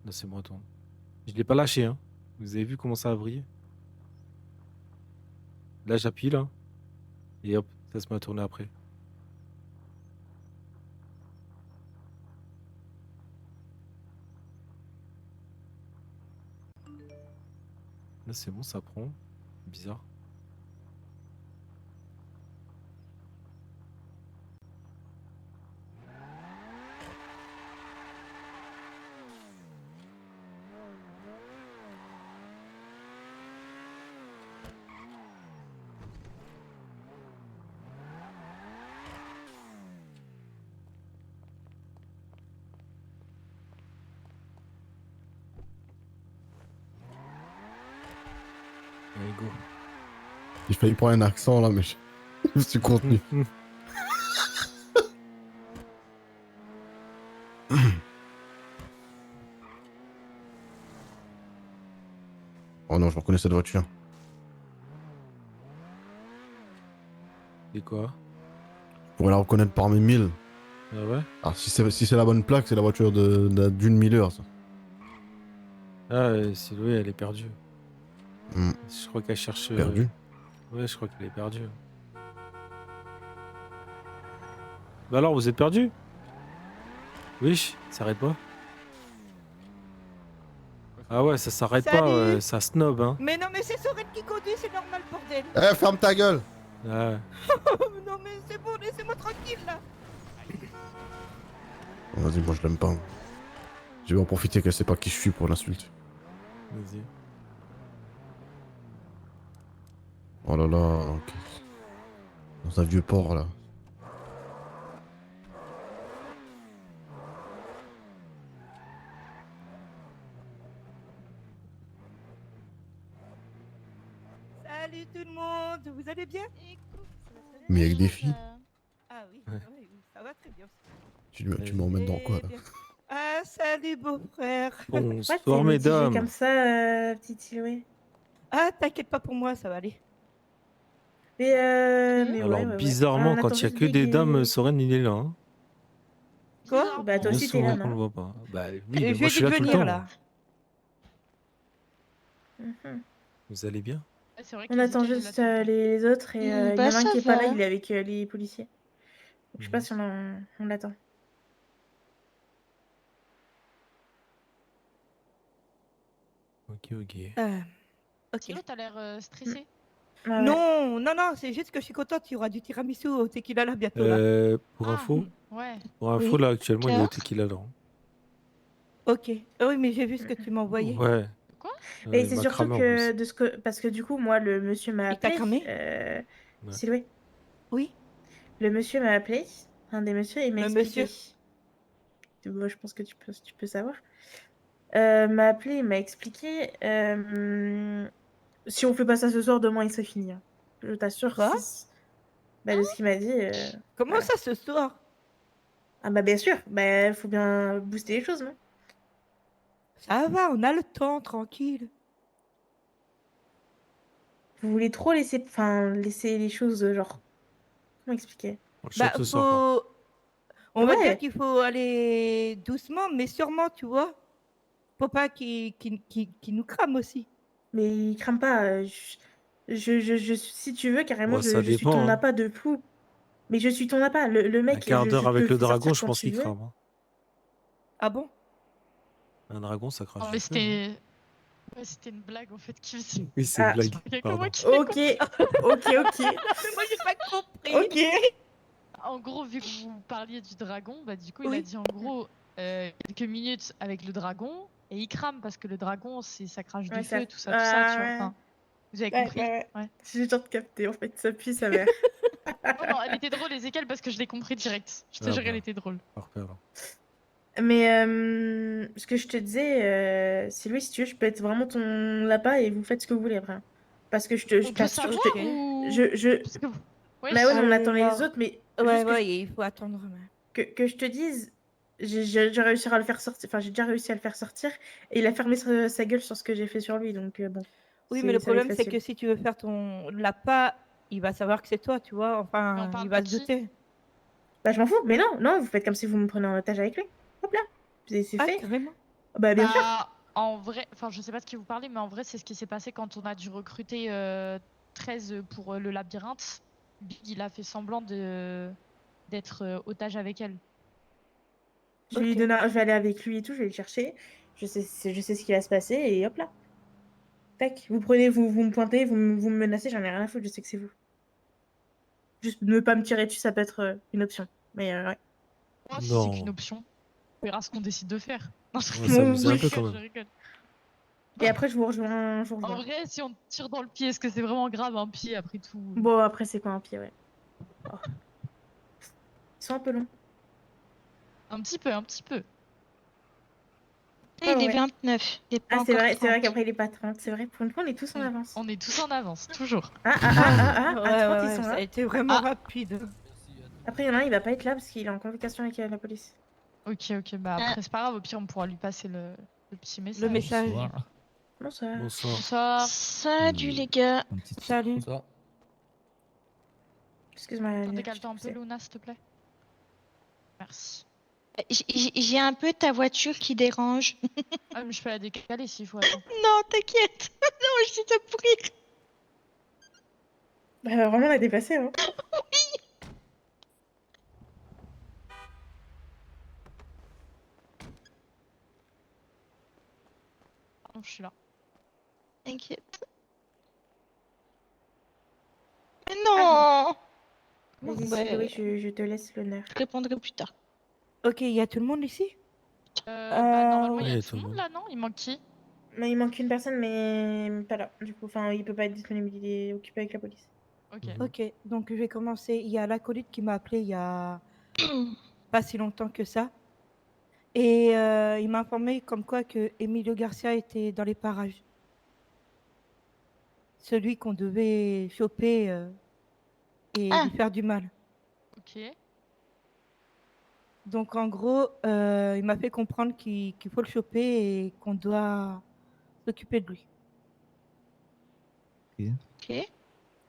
Là, c'est moi, tourne. Je l'ai pas lâché, hein. Vous avez vu comment ça a brillé? Là, j'appuie, là. Et hop, ça se met à tourner après. Là, c'est bon, ça prend. Bizarre. Allez, go. J'ai failli prendre un accent là, mais je me suis contenu. Oh non, je reconnais cette voiture. Et quoi? Je pourrais la reconnaître parmi 1000. Ah ouais? Ah, si c'est la bonne plaque, c'est la voiture d'une Miller, ça. Ah, c'est oui, elle est perdue. Hmm. Je crois qu'elle cherche... Perdu. Ouais, je crois qu'elle est perdue. Bah alors, vous êtes perdu? Oui, ça s'arrête pas. Ah ouais, ça s'arrête pas, Salut. ça snob, hein. Mais non, mais c'est Sorel qui conduit, c'est normal, bordel. Eh, ferme ta gueule! Ah ouais. Non, mais c'est bon, laissez-moi tranquille là. Vas-y, moi je l'aime pas. Je vais en profiter qu'elle sait pas qui je suis pour l'insulter. Vas-y. Oh là là, ok. Dans un vieux port là. Salut tout le monde, vous allez bien? Mais avec des filles? Ah oui, Ouais. oui, ça va très bien. Tu m'emmènes dans quoi là? Bien. Ah, salut beau-frère. Bonsoir, mesdames. comme ça, petite Chloé. Ah, t'inquiète pas pour moi, ça va aller. Mais Alors, bizarrement, quand il y a que des dames, Soren, il est là, hein. Quoi? Bah toi Bien aussi t'es souvent là, qu'on le non? voit pas. Bah oui, Je mais lui moi ai je suis dit là de tout le venir temps. là. Vous allez bien? C'est vrai On qu'ils attend étaient là juste tout le temps. les autres et il y en bah, a un ça qui est pas là, va. il est avec les policiers. Donc, je sais pas Mhm. si on l'attend. Ok, ok. Ok. Sinon, t'as l'air stressé. Non, non, non, c'est juste que je suis contente, il y aura du tiramisu au tequila là bientôt là. Pour Ah, info, ouais. Oui. là actuellement il est au Cœur. tequila là. Ok. Ah oui, mais j'ai vu ce que tu m'as envoyé. Ouais. Quoi? Et Il c'est m'a surtout cramé en que, plus. de ce que... Parce que du coup, moi, le monsieur m'a Il t'a appelé. cramé Ouais. Siloué. Oui. Le monsieur m'a appelé, un des messieurs, et il m'a Le expliqué. monsieur. Moi, je pense que tu peux savoir. M'a appelé, il m'a expliqué. Si on fait pas ça ce soir, demain il serait fini, hein. Je t'assure. Quoi? Bah, de ce qu'il m'a dit. Comment voilà. ça ce soir? Ah bah bien sûr, bah faut bien booster les choses, non? Ça va, on a le temps, tranquille. Vous voulez trop laisser les choses, genre... Comment expliquer? On le Bah, chope ce soir, quoi. faut. On va dire Ouais, qu'il faut aller doucement, mais sûrement, tu vois. Faut pas qu'il nous crame aussi. mais il crame pas. Si tu veux, carrément, Bon, ça je suis ton dépend, hein. appât de fou. Mais je suis ton appât. Le Un mec, quart d'heure je te avec le le fais dragon, sortir je quand pense tu qu'il veux. crame, hein. Ah bon? Un dragon, ça crache Non, mais du feu, non? c'était. Ouais, c'était une blague en fait qui faisait. Oui, c'est une Ah, blague, Il y a que moi pardon. qui l'ai ok, compris. ok, ok, Mais moi, j'ai pas compris. ok. En gros, vu que vous parliez du dragon, bah du coup, il a Oui. dit en gros quelques minutes avec le dragon et il crame parce que le dragon, ça crache Ouais, du ça... feu, tout ça, tu vois. ouais. Enfin, vous avez Ouais, compris? ouais. Ouais. J'ai genre de capter, en fait. Ça pue sa mère. Non, non, elle était drôle, Ezekiel, parce que je l'ai compris direct. Je te Ah jure, elle bah, était drôle. parfait alors. Mais ce que je te disais, Sylvie, si tu veux, je peux être vraiment ton lapin et vous faites ce que vous voulez après. Parce que je On peut t'assure, savoir Ok. ou. je... Parce que. Ouais, Bah ouais, mais on attend les Alors, autres, mais ouais, juste ouais, il faut attendre. que je te dise, j'ai réussi à le faire sortir, enfin j'ai déjà réussi à le faire sortir, et il a fermé sa gueule sur ce que j'ai fait sur lui, donc bon, Oui, mais le ça va être problème, c'est facile. que si tu veux faire ton lapin, il va savoir que c'est toi, tu vois. Mais on Enfin, parle il pas va de se qui? douter. Bah je m'en fous, mais non, non, vous faites comme si vous me prenez en otage avec lui. Hop là, c'est Ah, fait. carrément. Bah bien sûr. Bah, en vrai, enfin, je sais pas de qui vous parlez, mais en vrai, c'est ce qui s'est passé quand on a dû recruter 13 pour le labyrinthe. Big, il a fait semblant d'être otage avec elle. Je vais lui Ok. donner, je vais aller avec lui et tout, je vais le chercher. Je sais ce qui va se passer et hop là. Tac, vous prenez, vous me pointez, vous me menacez, j'en ai rien à foutre, je sais que c'est vous. Juste ne pas me tirer dessus, ça peut être une option. Mais ouais. Moi, si c'est Non, qu'une option, on verra ce qu'on décide de faire. Non, je on va rigole, s'amuser un Oui. peu quand je même. rigole. Et après, je vous rejoins. En vrai, si on te tire dans le pied, est-ce que c'est vraiment grave un pied après tout? Bon, après, c'est quoi un pied, ouais. Oh. Ils sont un peu longs. Un petit peu, un petit peu. Ouais, Il est ouais. 29, il est pas Ah, c'est encore vrai 30. qu'après, il est pas 30. C'est vrai, pour une fois, on est tous en avance. On est tous en avance, toujours. À Ouais, 30, ouais, ils sont ça là. a été vraiment Ah. rapide. Après, il y en a un, il va pas être là parce qu'il est en convocation avec la police. Ok, ok, bah après, c'est pas grave, au pire, on pourra lui passer le petit message. Le message. Bonsoir. Bonsoir. Bonsoir. Bonsoir. Salut les gars. Salut. Excuse-moi. Attends, Léa, décale-toi un je peu, t'ai Luna, s'il te plaît. Merci. J'ai un peu ta voiture qui dérange. Ah, mais je peux la décaler s'il faut, attends. Non, t'inquiète. Non, je dis ça pour rire. Bah, vraiment, on a dépassé, hein. Pardon, je suis là. T'inquiète. Mais non. Vas-y, Ouais, Sylvie, je te laisse l'honneur. je répondrai plus tard. Ok, il y a tout le monde ici? Bah, normalement, il y Ouais, a tout le monde là, non? Il manque qui? Mais il manque une personne, mais pas là. Du coup, enfin, il peut pas être disponible, il est occupé avec la police. Ok. Ok, donc je vais commencer. Il y a l'acolyte qui m'a appelé il y a pas si longtemps que ça. Et il m'a informé comme quoi que Emilio Garcia était dans les parages. Celui qu'on devait choper et Ah. lui faire du mal. Ok. Donc en gros, il m'a fait comprendre qu'il faut le choper et qu'on doit s'occuper de lui. Ok.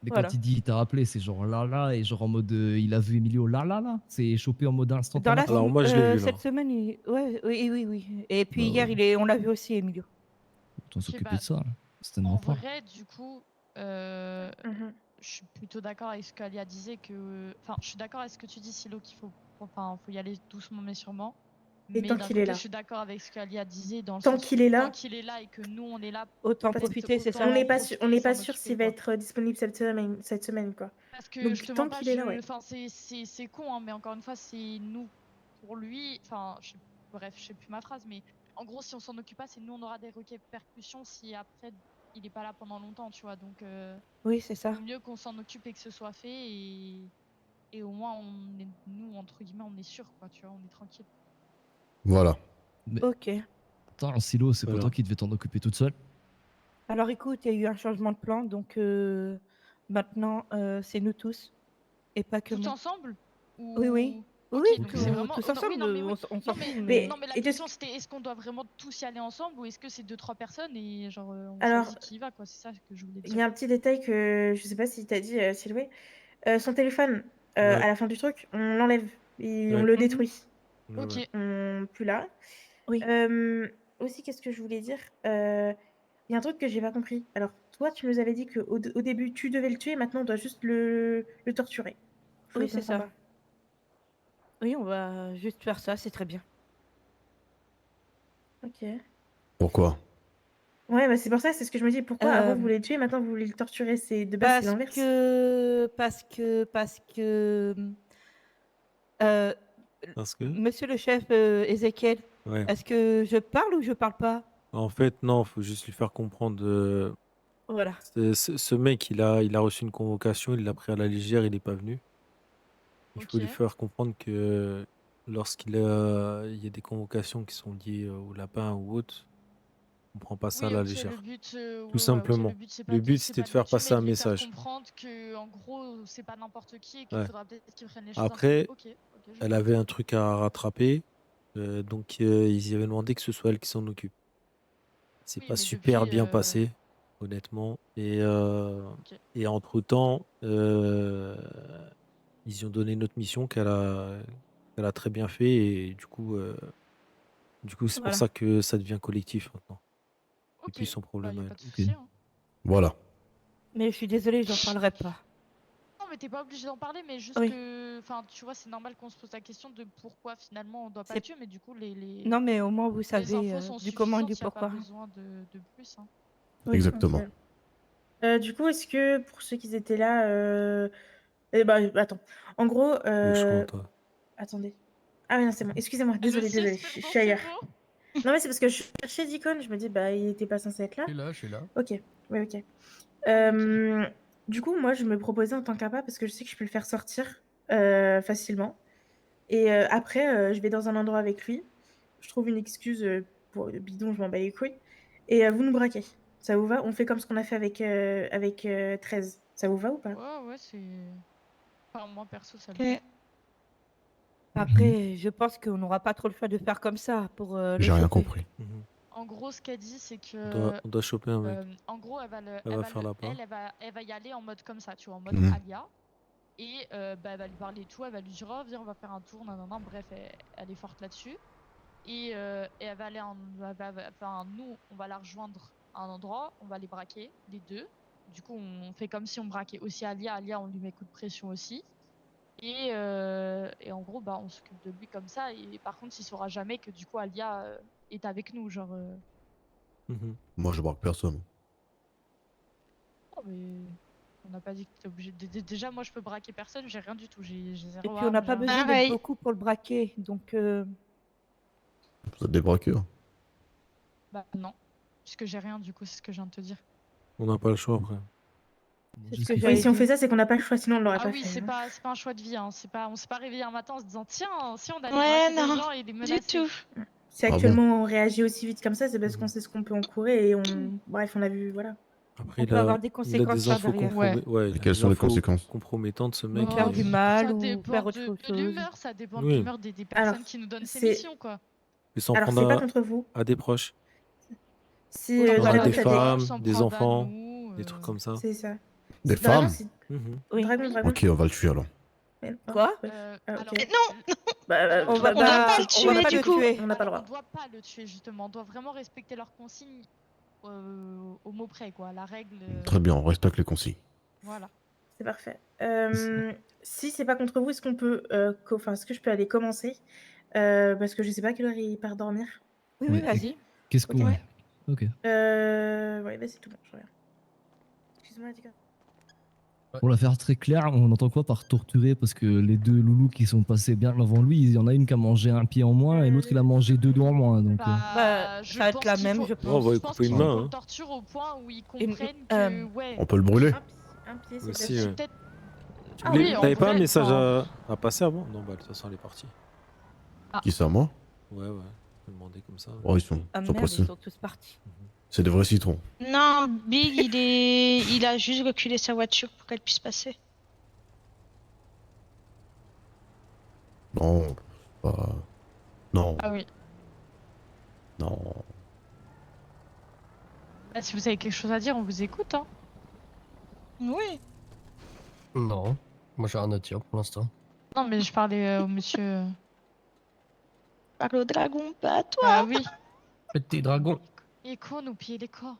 Mais Voilà. quand il dit il t'a rappelé, c'est genre là là et genre en mode il a vu Emilio là là là. C'est chopé en mode Dans instantané. la Alors, moi, je l'ai vu, là. cette semaine, ouais, oui, oui, oui. Et puis Bah, hier, on l'a vu aussi, Emilio. Autant s'occuper bah, de ça. Là. En Certainement pas. vrai, du coup, Mhm. je suis plutôt d'accord avec ce qu'Alia disait que. Enfin, je suis d'accord avec ce que tu dis, Silo, qu'il faut. Enfin, faut y aller doucement mais sûrement. Et Mais tant d'un qu'il est côté, là. je suis d'accord avec ce qu'Alia disait dans le Tant sens qu'il où est là. tant qu'il est là et que nous on est là. Autant Parce que profiter, c'est autant ça. On n'est en pas profiter sûr, on n'est et pas s'en sûr occuper, s'il va quoi. être disponible cette semaine, quoi. Parce que Donc, je te tant mens pas, qu'il est là, ouais. Enfin, c'est con, hein, mais encore une fois, c'est nous pour lui. Enfin, bref, je sais plus ma phrase, mais en gros, si on s'en occupe pas, c'est nous, on aura des répercussions si après, il est pas là pendant longtemps, tu vois. Donc, Oui, c'est ça. vaut mieux qu'on s'en occupe et que ce soit fait et au moins, nous, entre guillemets, on est sûr, quoi, tu vois, on est tranquille. Voilà. Mais Ok. attends, Silo, c'est pas Voilà. toi qui devais t'en occuper toute seule? Alors écoute, il y a eu un changement de plan, donc maintenant c'est nous tous et pas que Tout moi. ensemble? Oui, oui. Ou... Oui, Ok, oui, donc c'est vraiment... tous oh, non, oui, ensemble, non, mais oui. on s'en Non, mais, fout, Mais- non, mais la et de ce- question, c'était est-ce qu'on doit vraiment tous y aller ensemble ou est-ce que c'est 2-3 personnes et genre on Alors, choisit qui y va, quoi. C'est ça que je voulais il y dire. a un petit détail que je sais pas si t'as dit, Sylvie. Son téléphone, Ouais. à la fin du truc, on l'enlève et on Ouais. le Mhm. détruit. Ouais, Ok. ouais. Plus là. Oui. Aussi, qu'est-ce que je voulais dire? Il y a un truc que j'ai pas compris. Alors, toi, tu nous avais dit qu'au au début, tu devais le tuer, maintenant, on doit juste le torturer. Oui, Je c'est comprends ça. pas. Oui, on va juste faire ça, c'est très bien. Ok. Pourquoi? Ouais, bah c'est pour ça, c'est ce que je me dis. Pourquoi avant vous Euh, voulez le tuer, maintenant vous voulez le torturer? C'est de base, c'est l'inverse. parce que euh, Parce que Monsieur le chef Ézéchiel, ouais. est-ce que je parle ou je parle pas? En fait, non, faut juste lui faire comprendre. Voilà. Ce mec, il a reçu une convocation, il l'a pris à la légère, il n'est pas venu. Il faut Ok. lui faire comprendre que lorsqu'il il y a des convocations qui sont liées au lapin ou autre, on prend pas ça à Oui, la ok, le légère. but, Tout ouais, ouais, ok, simplement. le but, c'est Le pas but, c'est c'était pas de de le faire tuer, passer mais un de lui faire message. comprendre que, en gros, c'est pas n'importe qui et qu'il Ouais. faudra peut-être qu'ils prennent les choses un peu. Après, Ok, je elle vois. avait un truc à rattraper, donc ils y avaient demandé que ce soit elle qui s'en occupe. C'est Oui, pas mais super depuis, bien passé, honnêtement. ok. Et entre-temps, ils y ont donné une autre mission qu'elle a très bien fait. Et du coup, c'est pour Voilà. ça que ça devient collectif maintenant. C'est Ok, plus son bah, problème y à a elle. pas de Ok. souci. Hein. Voilà. Mais je suis désolée, j'en parlerai pas. Non, mais t'es pas obligé d'en parler, mais juste Oui. que, enfin, tu vois, c'est normal qu'on se pose la question de pourquoi finalement on doit pas C'est- le tuer, mais du coup, Non, mais au moins vous les savez infos sont du comment et suffisantes, du il n'y a pas pourquoi. besoin de plus. Hein. Oui. Exactement. Ok. Du coup, est-ce que pour ceux qui étaient là, bah, attends. En gros, Le choix, toi. attendez. Ah oui, non, c'est bon. Excusez-moi, Elle le désolée, sait, désolée, c'est je bon, suis c'est ailleurs. bon. Non, mais c'est parce que je cherchais Deacon, je me dis, bah, il était pas censé être là. Je suis là. Ok, oui, ok. Ok. Du coup, moi, je me proposais en tant qu'APA parce que je sais que je peux le faire sortir facilement. Et après, je vais dans un endroit avec lui. Je trouve une excuse pour le bidon, je m'en bats les couilles. Et vous nous braquez. Ça vous va? On fait comme ce qu'on a fait avec 13. Ça vous va ou pas? Ouais, ouais, c'est. Enfin, moi perso, ça le Ok. fait. Après, je pense qu'on n'aura pas trop le choix de faire comme ça pour le J'ai rien choper. compris. Mhm. En gros, ce qu'elle dit, c'est On doit choper un mec. en gros, Elle va faire là-bas. elle va y aller en mode comme ça, tu vois, en mode Mhm. Alia. Et bah, elle va lui parler et tout, elle va lui dire, oh, viens, on va faire un tour, nanana. Bref, elle est forte là-dessus. Et elle va aller enfin, nous, on va la rejoindre à un endroit, on va les braquer, les deux. Du coup, on fait comme si on braquait aussi Alia. Alia, on lui met coup de pression aussi. Et en gros, bah, on s'occupe de lui comme ça. Et par contre, il saura jamais que du coup, Alia est avec nous. Genre, Mhm. Moi, je braque personne. oh, mais on n'a pas dit que t'étais obligé. Déjà, moi, je peux braquer personne, j'ai rien du tout. J'ai Et zéro puis on n'a arme, pas j'ai rien. besoin d'être Pareil. beaucoup pour le braquer, donc Vous êtes des braqueurs. Bah, non. Puisque j'ai rien, du coup, c'est ce que je viens de te dire. On n'a pas le choix après. c'est ce que Oui, j'avais si on fait dit. ça, c'est qu'on n'a pas le choix, sinon on l'aurait Ah pas oui, fait. Hein. c'est pas un choix de vie. Hein. On s'est pas réveillé un matin en se disant, tiens, si on allait Ouais, braquer des non. gens et les Du menacer. tout. Si Ah bon? actuellement on réagit aussi vite comme ça, c'est parce qu'on Mhm. sait ce qu'on peut encourir et on. Bref, on a vu. Voilà. Après, On peut avoir des il a conséquences des par infos derrière. Ouais. ouais, Et il a quelles des sont les infos conséquences? compromettantes, ce Nous mec. faire Oh, du mal ça ou dépend faire autre de chose. l'humeur, ça dépend de Oui, l'humeur des Alors, personnes qui nous donnent ces c'est. missions, quoi. et s'en Alors, c'est pas prendre contre vous. à des proches. Si Oui, On Dragon, Des va voilà, t'as les des. proches femmes, s'en des prendre à enfants, nous. des trucs comme ça. C'est ça. Des Dragon, femmes? c'est. Mhm. Oui. Dragon, Oui. Dragon. Ok, on va le tuer alors. Quoi? Ah, Alors, ok. Non. Bah, On va, On doit pas bah, le on va tuer, pas du le coup. tuer. On n'a pas le alors, on droit. doit pas le tuer, justement. On doit vraiment respecter leurs consignes au mot près, quoi. La règle, Très bien, on respecte les consignes. voilà. C'est parfait. Si c'est pas contre vous, est-ce qu'on peut. Enfin, est-ce que je peux aller commencer parce que je sais pas à quelle heure il part dormir. Oui, Ouais, oui, vas-y. Qu'est-ce Ok. qu'on. Ouais. Ok. Ouais, bah c'est tout bon, je reviens. Excuse-moi, Tika. Pour la faire très claire, on entend quoi par torturer? Parce que les deux loulous qui sont passés bien avant lui, il y en a une qui a mangé un pied en moins et l'autre il a mangé 2 doigts en moins. Donc, Bah, Je ça va être pense la qu'il même, faut- je Oh, on pense. va Je lui pense couper qu'il une faut main. qu'on le Hein. torture au point où ils Une- comprennent que, ouais, On peut le brûler. Un pied, c'est Aussi, facile. ouais. peut-être. Tu Ah voulais- oui, en T'avais pas un vrai, message enfin, à passer avant? Non, bah de toute façon, elle est partie. Qui ça, moi? Ouais, ouais. Je vais demander comme ça. Oh, ils sont Ah pressés. merde, ils sont tous partis. C'est des vrais citrons. Non, Big, il a juste reculé sa voiture pour qu'elle puisse passer. Non, pas... Non, Ah oui. non. Ah, si vous avez quelque chose à dire, on vous écoute. Hein. Oui. Non, moi j'ai rien à dire pour l'instant. Non, mais je parlais au monsieur. Parle au dragon, pas à toi. Ah oui. Petit dragon, Il est con, nous piller les corps.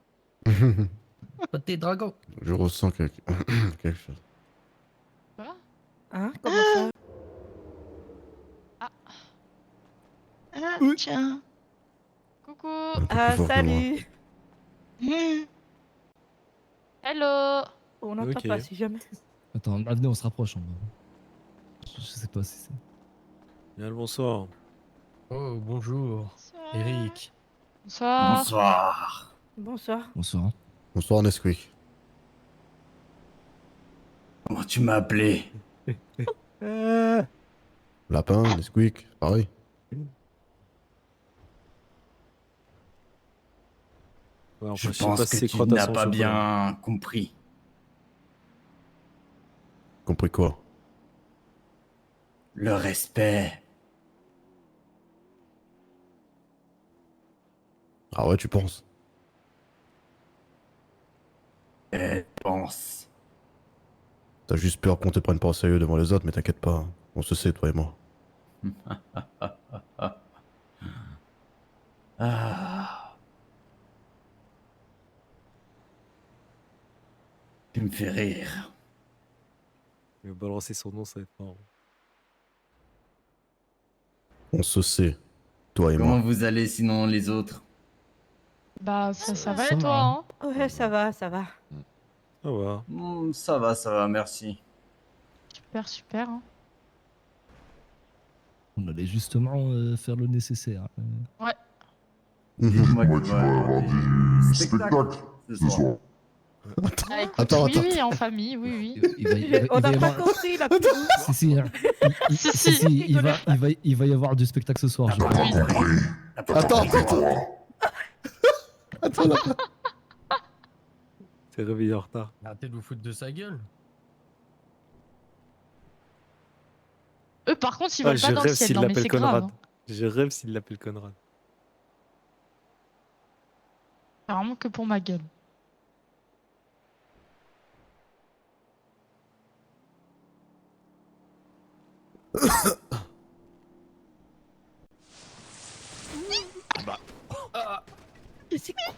petit dragon. Je ressens quelque chose. Quoi? Hein? Comment ça? Ah, tiens. Coucou. Un peu plus Ah, fort que moi. salut! Hello. On n'entend Ok. pas si jamais. attends, venez, on se rapproche. Je sais pas si c'est. Bien le bonsoir. Oh, bonjour, Eric. Bonsoir. Bonsoir. Bonsoir. Bonsoir. Bonsoir, Nesquik. Comment tu m'as appelé? Lapin, Nesquik, pareil. Ouais, enfin, Je sais pense pas si que c'est tu crotte à n'as son pas chocolat. bien compris. Compris quoi? Le respect. Ah ouais, tu penses? Pense. T'as juste peur qu'on te prenne pas au sérieux devant les autres, mais t'inquiète pas. On se sait, toi et moi. Ah. Tu me fais rire. Il va balancer son nom, ça va être marrant. On se sait, toi et Comment moi. vous allez sinon les autres? Bah, ça va Ça et va, toi, hein? Ouais, ça va, ça va. Ça va. Ça va, merci. Super, super. Hein. On allait justement faire le nécessaire. Ouais. Dites-moi que tu vas avoir des spectacles ce soir. Ah, écoute, Attends, oui, attends. oui, en famille, oui, oui. On va n'a y pas avoir- compris la petite. Si, si, hein. Si, Il va y avoir du spectacle ce soir. je pense. Attends, Lapin. C'est réveillé en retard. Arrêtez de vous foutre de sa gueule. Eux, par contre, ils Ah, veulent je pas dans le rêve ciel. s'il Non, mais l'appelle c'est grave. Conrad. Hein. Je rêve s'il l'appelle Conrad. C'est vraiment que pour ma gueule.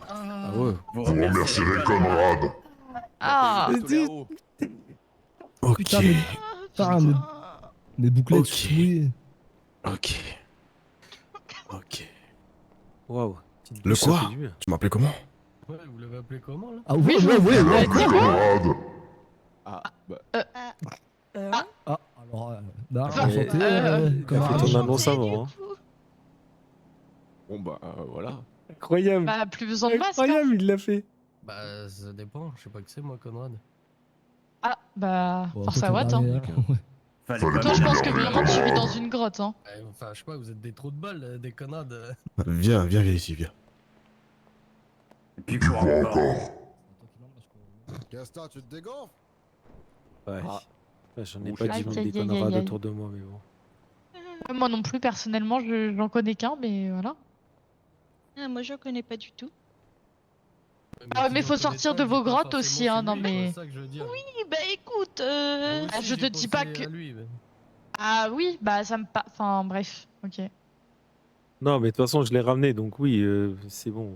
Ah ouais. Vous remercierez Conrad. Ah. Ok. Putain, mais. Putain, mes bouclettes Ok. sont mouillées. Ok. Ok. Waouh. Petite Le bouche, ça quoi? fait du bien. Tu m'appelais comment? Ouais, vous l'avez appelé comment là? Ah Oui, ouais, je ouais, vous- ouais, ouais. Conrad. Ah, bah. Ah, alors. Non, Enfin, enchanté. T'as comment- fait ton annonce avant. Hein. Bon, bah, voilà. Incroyable. Bah, plus besoin de masque. Hein. Incroyable, il l'a fait. Bah, ça dépend, je sais pas que c'est moi, Conrad. Ah, bah, Bon, force toi, à t'es Watt. Hein. derrière, ouais. Fallait Toi, pas Toi, me je pense dire. que vraiment, tu vis dans une grotte. Hein. Enfin, je sais pas, vous êtes des trous de balles, des Conrad. Viens ici, viens. Et puis quoi encore? Casta, tu te dégonfles? Ouais. Ouais, j'en ai Oh, pas aïe, 10 000 aïe, des aïe, Conrad aïe, aïe. autour de moi, mais bon. Ouais, moi non plus, personnellement, j'en connais qu'un, mais voilà. Ah, moi je connais pas du tout. Ah, mais faut sortir de vos grottes aussi, hein, non mais. C'est ça que je veux dire. Oui, bah écoute, Moi Ah, aussi, je te j'ai dis pas pensé que- à lui, mais- Ah oui, bah ça me pas. Enfin, bref, ok. Non, mais de toute façon, je l'ai ramené, donc oui, c'est bon.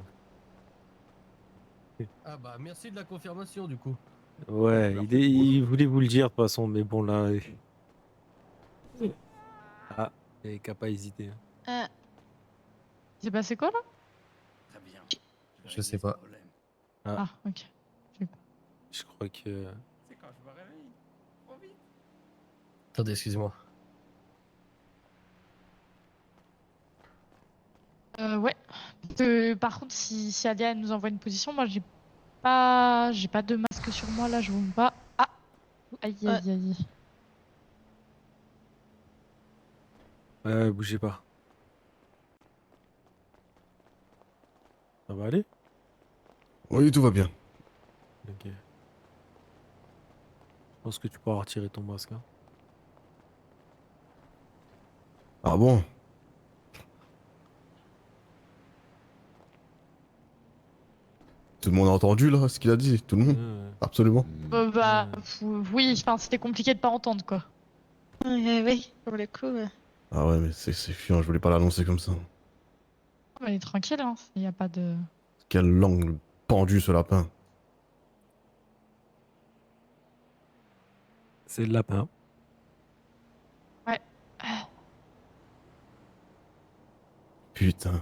Ah bah, merci de la confirmation du coup. Ouais, il voulait vous le dire de toute façon, mais bon là. Ah, il qu'à pas hésiter. Hein. Il s'est passé quoi là? Très bien. Je sais pas. Ah, ok. Je crois que. C'est quand je me réveille. Attendez, excusez-moi. Ouais. Par contre, si Alia nous envoie une position, moi j'ai pas de masque sur moi là, je vois pas. Ah! Aïe aïe aïe. Bougez pas. Ça va aller? Oui, tout va bien. Ok. Je pense que tu pourras retirer ton masque. Hein. Ah bon? Tout le monde a entendu là ce qu'il a dit? Tout le monde? Absolument. Oui, enfin c'était compliqué de pas entendre quoi. Oui, pour le coup. Ah ouais, mais c'est chiant, je voulais pas l'annoncer comme ça. Mais tranquille, hein, y a pas de. Quelle langue pendue ce lapin. C'est le lapin. Ouais. Putain.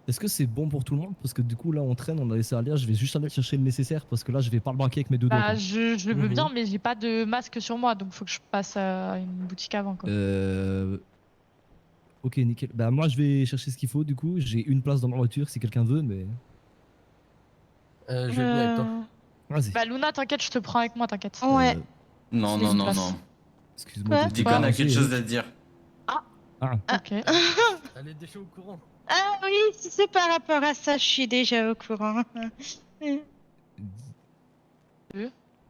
Est-ce que c'est bon pour tout le monde? Parce que du coup, là, on traîne, on a laissé Alia, je vais juste aller chercher le nécessaire parce que là, je vais pas le braquer avec mes deux doigts. Bah, quoi. je veux bien, mais j'ai pas de masque sur moi, donc faut que je passe à une boutique avant quoi. Ok, nickel. Bah, moi, je vais chercher ce qu'il faut, du coup. J'ai une place dans ma voiture si quelqu'un veut, mais. Je vais venir avec toi. Vas-y. Bah, Luna, t'inquiète, je te prends avec moi, t'inquiète. Ouais. Non, Je laisse non, une non, place. non. Excuse-moi. Deacon a quelque chose à te dire. Ah. Ok. Elle est déjà au courant. Ah oui, si c'est par rapport à ça, je suis déjà au courant.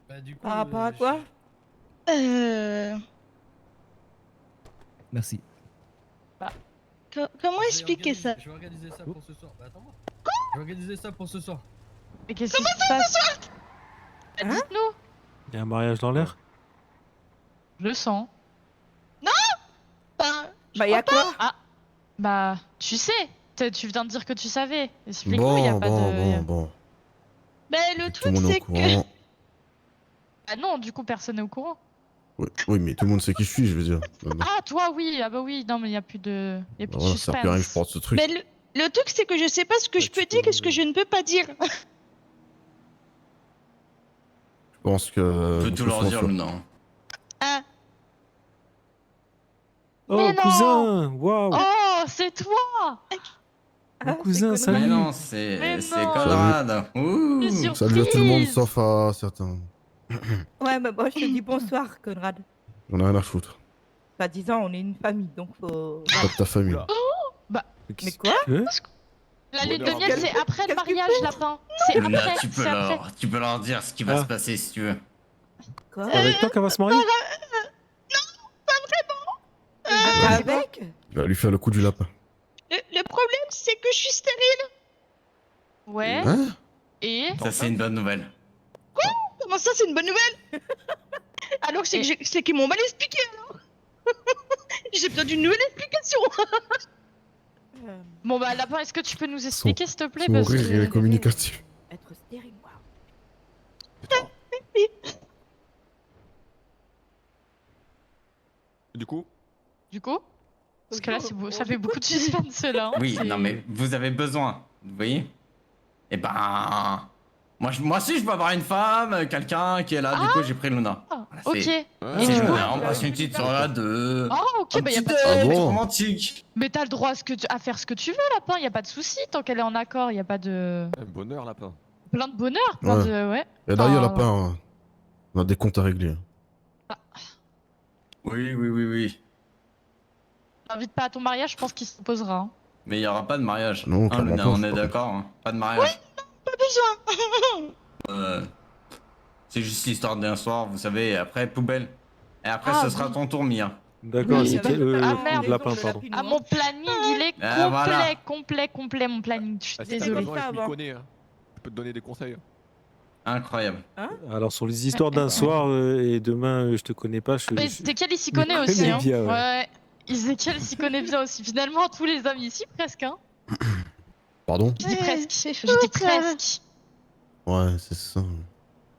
Bah, du coup, Par rapport à quoi? Merci. Comment expliquer ça? Je vais organiser ça pour ce soir. Bah, attends-moi. Je vais organiser ça pour ce soir. Mais qu'est-ce qui se passe? Dites-nous. Il y a un mariage dans l'air? Je le sens. Bah, y a quoi? Ah, bah, tu sais, tu viens de dire que tu savais. Explique-nous, y a pas de. Bon. Mais le Tout le truc, monde est c'est au courant. Ah non, du coup, personne n'est au courant. Oui, mais tout le monde sait qui je suis, je veux dire. Ah, toi, oui, ah bah oui, non, mais y a plus de. Y a plus de Voilà, ça sert plus à rien que je suspense. porte ce truc. Mais le truc, c'est que je sais pas ce que je peux dire et ce que je ne peux pas dire. Je pense que. Tu peux tout leur dire, Luna. Ah. Oh, Mais non. cousin! Waouh! Oh, c'est toi! Mon cousin, Mais salut! non, Mais c'est non. Conrad. Ouh. Salut à tout le monde, sauf à certains. Ouais, mais bon, je te dis bonsoir, Conrad. J'en ai rien à foutre. Pas disant, on est une famille, donc faut. Pas de ta famille. Bah, Mais quoi? la lune de miel, c'est après le mariage, lapin. C'est Luna, après, tu peux c'est après. tu peux leur dire ce qui va se passer si tu veux. Quoi? C'est avec toi qu'elle va se marier? Avec? Il va lui faire le coup du lapin. Le problème, c'est que je suis stérile. Ouais. Hein? Et. Ça, c'est une bonne nouvelle. Comment ça, c'est une bonne nouvelle? Alors, c'est qu'ils m'ont mal expliqué, alors. J'ai besoin d'une nouvelle explication. Bon, bah, lapin, est-ce que tu peux nous expliquer, s'il te plaît? Son Parce rire, il est que. communicatif. Être stérile, moi. Du coup? Parce que là, ça fait beaucoup de suspense là. Hein. Oui, C'est- non, mais vous avez besoin. Vous voyez? Et ben. Moi aussi, je peux avoir une femme, quelqu'un qui est là. Du coup, j'ai pris Luna. Ah, Voilà, ok. c'est- Et du coup. On passe une petite soirée à deux. Ah, ok, Un bah, y a petit pas de date Ah bon romantique. Mais t'as le droit à faire ce que tu veux, lapin, y a pas de souci tant qu'elle est en accord, y a pas de. Bonheur, lapin. Plein de bonheur, plein Ouais. de. Ouais. Et d'ailleurs, Ah, lapin, on a des comptes à régler. Oui. T'invites pas à ton mariage, je pense qu'il se posera. Hein. Mais il y aura pas de mariage. Non, Hein, clairement Luna, pas, on je est crois. d'accord. Hein. Pas de mariage. Pas besoin. C'est juste l'histoire d'un soir, vous savez. Et après, poubelle. Et après, Ah, ce sera oui. ton tour, Mia. D'accord, Oui, c'était ah, merde. lapin, pardon. Ah, mon planning, il est Ah, voilà. complet, mon planning. Je suis Ah, si t'as désolée. besoin, je m'y avant. connais. Hein. Je peux te donner des conseils. Incroyable. Alors, sur les histoires d'un soir et demain, je te connais pas, Mais Ezekiel, il s'y connaît me aussi. connais Hein. bien, ouais. Ouais. Ezekiel s'y connaît bien aussi. Finalement, tous les hommes ici, presque. Hein. Pardon? Je dis presque. c'est Je fou, dis ça. presque. Ouais, c'est ça.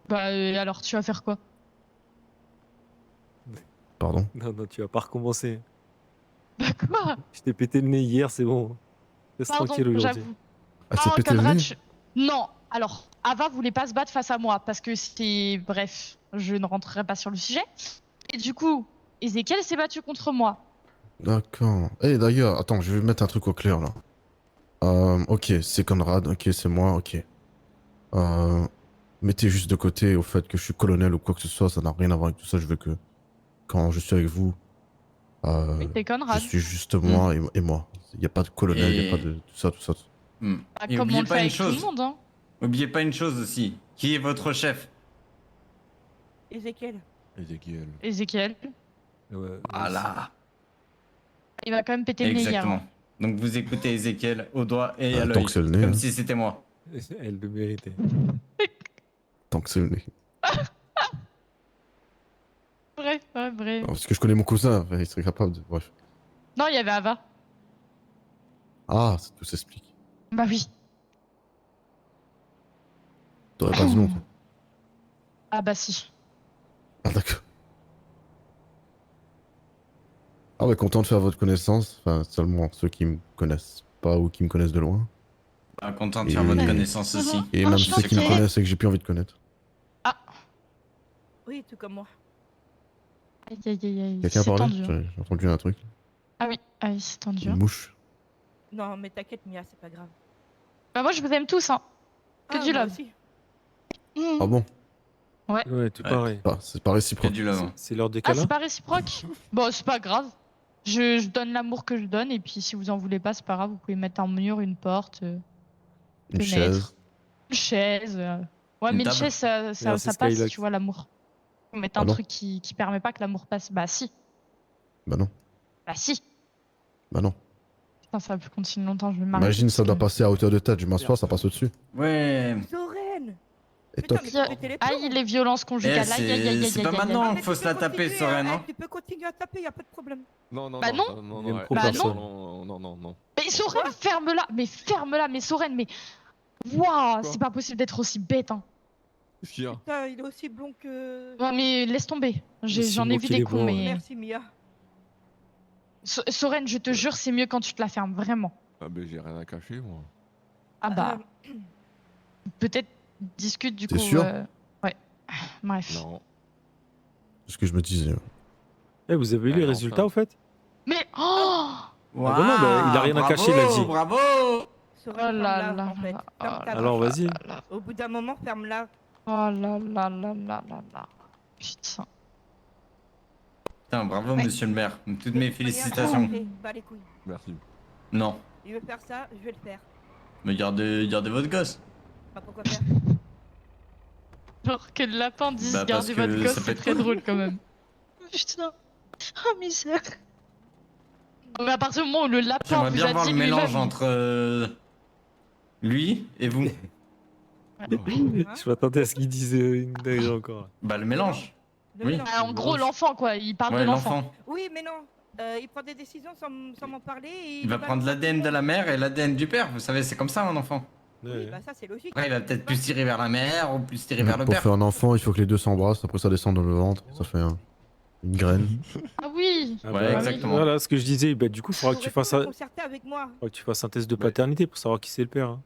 Bah, alors, tu vas faire quoi? Pardon? Non, tu vas pas recommencer. Bah, quoi? Je t'ai pété le nez hier, c'est bon. Reste Pardon, tranquille aujourd'hui. j'avoue. Elle s'est Oh, pété le Conrad, nez? Non, alors, Ava voulait pas se battre face à moi parce que c'était. Bref, je ne rentrerai pas sur le sujet. Et du coup, Ezekiel s'est battu contre moi. D'accord. Eh d'ailleurs, attends, je vais mettre un truc au clair là. Ok, c'est Conrad, ok, c'est moi, ok. Mettez juste de côté au fait que je suis colonel ou quoi que ce soit, ça n'a rien à voir avec tout ça. Je veux que quand je suis avec vous, Oui, t'es Conrad. je suis juste moi et moi. Il n'y a pas de colonel, il n'y a Et- pas de tout ça, tout ça. Hmm. Bah, Et comme on oubliez le fait pas une avec tout le chose. monde, hein. Oubliez pas une chose aussi. Qui est votre chef? Ezekiel. Ezekiel. Ezekiel. Ouais, Voilà. Il va quand même péter le nez hier. Exactement. hein. Donc vous écoutez Ezekiel au doigt et à Tant l'œil. que c'est le nez, Comme hein. si c'était moi. Elle le méritait. Tant que c'est le nez. Bref. Non, parce que je connais mon cousin, il serait capable de. Bref. Non, il y avait Ava. Ah, tout s'explique. Bah oui. T'aurais pas dit non, toi. Ah bah si. Ah, d'accord. Ah ouais, content de faire votre connaissance. Enfin, seulement ceux qui me connaissent pas ou qui me connaissent de loin. Bah, content de faire votre connaissance aussi. Et même ceux qui me connaissent et que j'ai plus envie de connaître. Oui, tout comme moi. Aïe aïe aïe aïe. Quelqu'un a C'est parlé tendu. hein. J'ai entendu un truc. Ah oui, c'est tendu. Une hein. mouche. Non, mais t'inquiète, Mia, c'est pas grave. Bah moi je vous aime tous, hein. Que du moi love. aussi. Ah bon Ouais. Ouais, tout pareil. Ah, c'est pas réciproque. C'est l'heure des Ah, câlins. c'est pas réciproque? Bon, c'est pas grave. Je donne l'amour que je donne, et puis si vous en voulez pas, c'est pas grave, vous pouvez mettre un mur, une porte, Une fenêtre, chaise. une chaise. Ouais, Une mais une table. chaise, ça c'est passe, Skylock. tu vois, l'amour. Faut mettre Ah un non. truc qui permet pas que l'amour passe. Bah si. Bah non. Bah si. Bah non. Putain, ça va plus continuer longtemps, je vais m'arrêter. Imagine, ça parce doit que- passer à hauteur de tête. Je m'assois, ça passe au-dessus. Ouais. Soren. Et Putain, toc. mais tu pétais les plombs. Aïe, les violences conjugales. Eh, Aïe, aïe, aïe, aïe, c'est aïe, pas aïe, aïe. maintenant. Ah, mais Faut tu se peux la taper, continuer, Soren. hein, Hein. tu peux continuer à taper, y a pas de problème. Non, non, Bah non, non. non, Il aime non, trop ouais. personne. Non. Mais Soren, ferme-la. Mais Soren, mais. Waouh, c'est pas possible d'être aussi bête, hein. Qu'est-ce qu'il y a? Putain, il est aussi blond que. Ouais, mais laisse tomber. C'est J'en ai moi vu qui des l'ai cons, blond, ouais. mais. Merci, Mia. Soren, je te jure, c'est mieux quand tu te la fermes, vraiment. Ah, ben j'ai rien à cacher, moi. Ah bah. Peut-être discute du T'es coup. sûr Ouais. Bref. Non. C'est ce que je me disais. Eh, vous avez eu les résultats, au fait? Mais. Oh bah non, bah, il a rien à cacher, il a dit. Bravo. Soren, Oh là ferme-la, là en fait. là Ferme là ta Alors, bouche. vas-y. Au bout d'un moment, ferme-la. Oh là là là là là là. Putain. Putain, bravo, Ouais. monsieur le maire. Toutes mes Mia, félicitations. allez, bats les couilles. Merci. Non. Il veut faire ça, je vais le faire. Mais gardez votre gosse. Bah pourquoi faire? Genre que le lapin dise Bah, parce gardez que votre gosse, ça peut c'est être très cool. drôle quand même. Putain. Oh misère. Mais à partir du moment où le lapin J'aimerais vous bien a voir dit le lui-même. mélange entre lui et vous. Je m'attendais à ce qu'ils disent une dinguerie encore. Bah, le mélange. Le Oui. mélange. Ah, en gros, l'enfant quoi, il parle Ouais, de l'enfant. l'enfant. Oui, mais non. Il prend des décisions sans m'en parler. Et Il va balance prendre à tout le l'ADN de monde. la mère et l'ADN du père. Vous savez, c'est comme ça, un enfant. Oui, bah ça c'est logique. Après, il va peut-être plus tirer vers la mère ou plus tirer vers le Pour père. faire un enfant, il faut que les deux s'embrassent. Après, ça descend dans le ventre. Ça fait une graine. Ah oui. Ah Ouais, bah, exactement. Voilà ce que je disais. Bah, du coup, il faudra que tu fasses Concerté avec moi. un test de paternité pour savoir qui c'est le père. hein.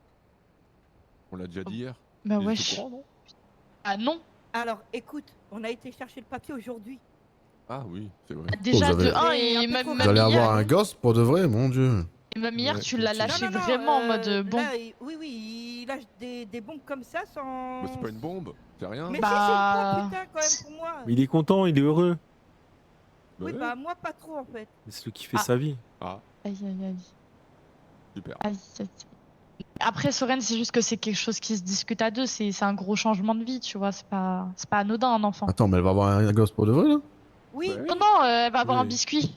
On l'a déjà dit hier. Bah Il était wesh. au courant, non? Ah non. Alors, écoute, on a été chercher le papier aujourd'hui. Ah oui, c'est vrai. Déjà vous de avez- 1 et un peu même trop Vous allez hier, avoir un gosse pour de vrai, mon dieu. et même hier Ouais, tu l'as tu- lâché Non, non, non, vraiment en mode bon. là, oui, il lâche des bombes comme ça sans. Mais c'est pas une bombe, c'est rien. Mais Bah- si, c'est une bombe, putain, quand même, pour moi. Mais il est content, il est heureux. Oui, Ouais. bah moi pas trop en fait. Laisse-le kiffer Ah. sa vie. Ah, Aïe aïe aïe. super. Aïe, aïe, aïe. Après Soren, c'est juste que c'est quelque chose qui se discute à deux, c'est un gros changement de vie, tu vois, c'est pas anodin un enfant. Attends, mais elle va avoir un gosse pour de vrai, là? Oui, Non non, elle va avoir un Oui. biscuit.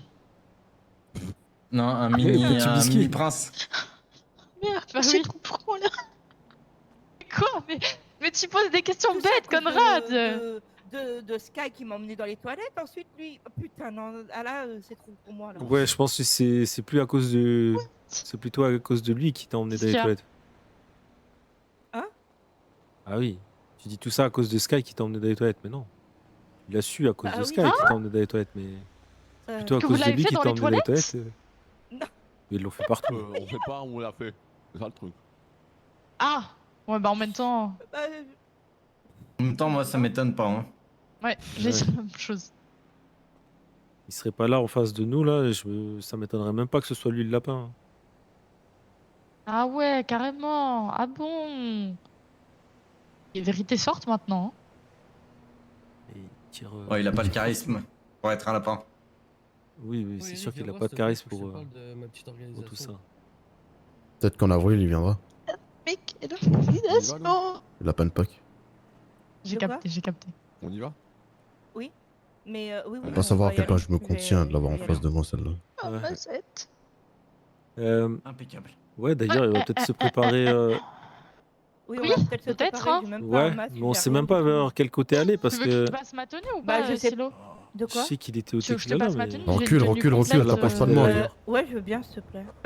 Non, un petit biscuit. mini prince. Merde, bah oui. Trop là. Quoi mais tu poses des questions tout ça à bêtes, cause Conrad. de Sky qui m'a emmené dans les toilettes. Ensuite, lui, oh, putain, non, ah là, c'est trop pour moi. Là. Ouais, je pense que c'est plus à cause de. C'est plutôt à cause de lui qui t'a emmené dans les Qu'est-ce qu'il y a toilettes. Hein? Ah oui. Tu dis tout ça à cause de Sky qui t'a emmené dans les toilettes, mais non. Il a su à cause Bah de oui. Sky qui t'a emmené dans les toilettes, mais plutôt à Que cause vous de l'avez lui fait qui dans t'a les emmené dans les toilettes toilettes. Non. Ils l'ont fait partout. On fait pas, on l'a fait. C'est ça le truc. Ah Ouais, bah en même temps. En même temps, moi, ça m'étonne pas. Hein. Ouais, j'ai Ouais. dit la même chose. Il serait pas là en face de nous, là. Ça m'étonnerait même pas que ce soit lui le lapin. Ah ouais, carrément. Ah bon. Les vérités sortent maintenant. Et il tire, Ouais, il a pas le charisme pour être un lapin. Oui, oui, c'est sûr qu'il a pas de charisme pour tout ça. Peut-être qu'en avril, il viendra. Mais quelle On y va, organisation. là Le lapin de Pâques. J'ai De quoi capté, j'ai capté. On y va? Oui. Mais oui, oui. Faut pas savoir à va y quel point aller. je me contiens de l'avoir en y face aller. de moi, celle-là. Oh, Ouais. Mazette. Impeccable. Ouais, d'ailleurs, il va peut-être se préparer. Oui, on Oui, va peut-être se peut-être, préparer. hein. J'ai même pas un Ouais, masque. mais on j'ai sait rien même du pas tout. vers quel côté aller Tu parce veux que je que te passe ma tenue ou Bah, pas, je sais. Silo? De je quoi sais qu'il était au Tu veux que je te tequila, passe ma mais. tenue? J'ai une Recule, tenue recule, recule, complète, t'approches pas de moi. Ouais, je veux bien, s'il te plaît.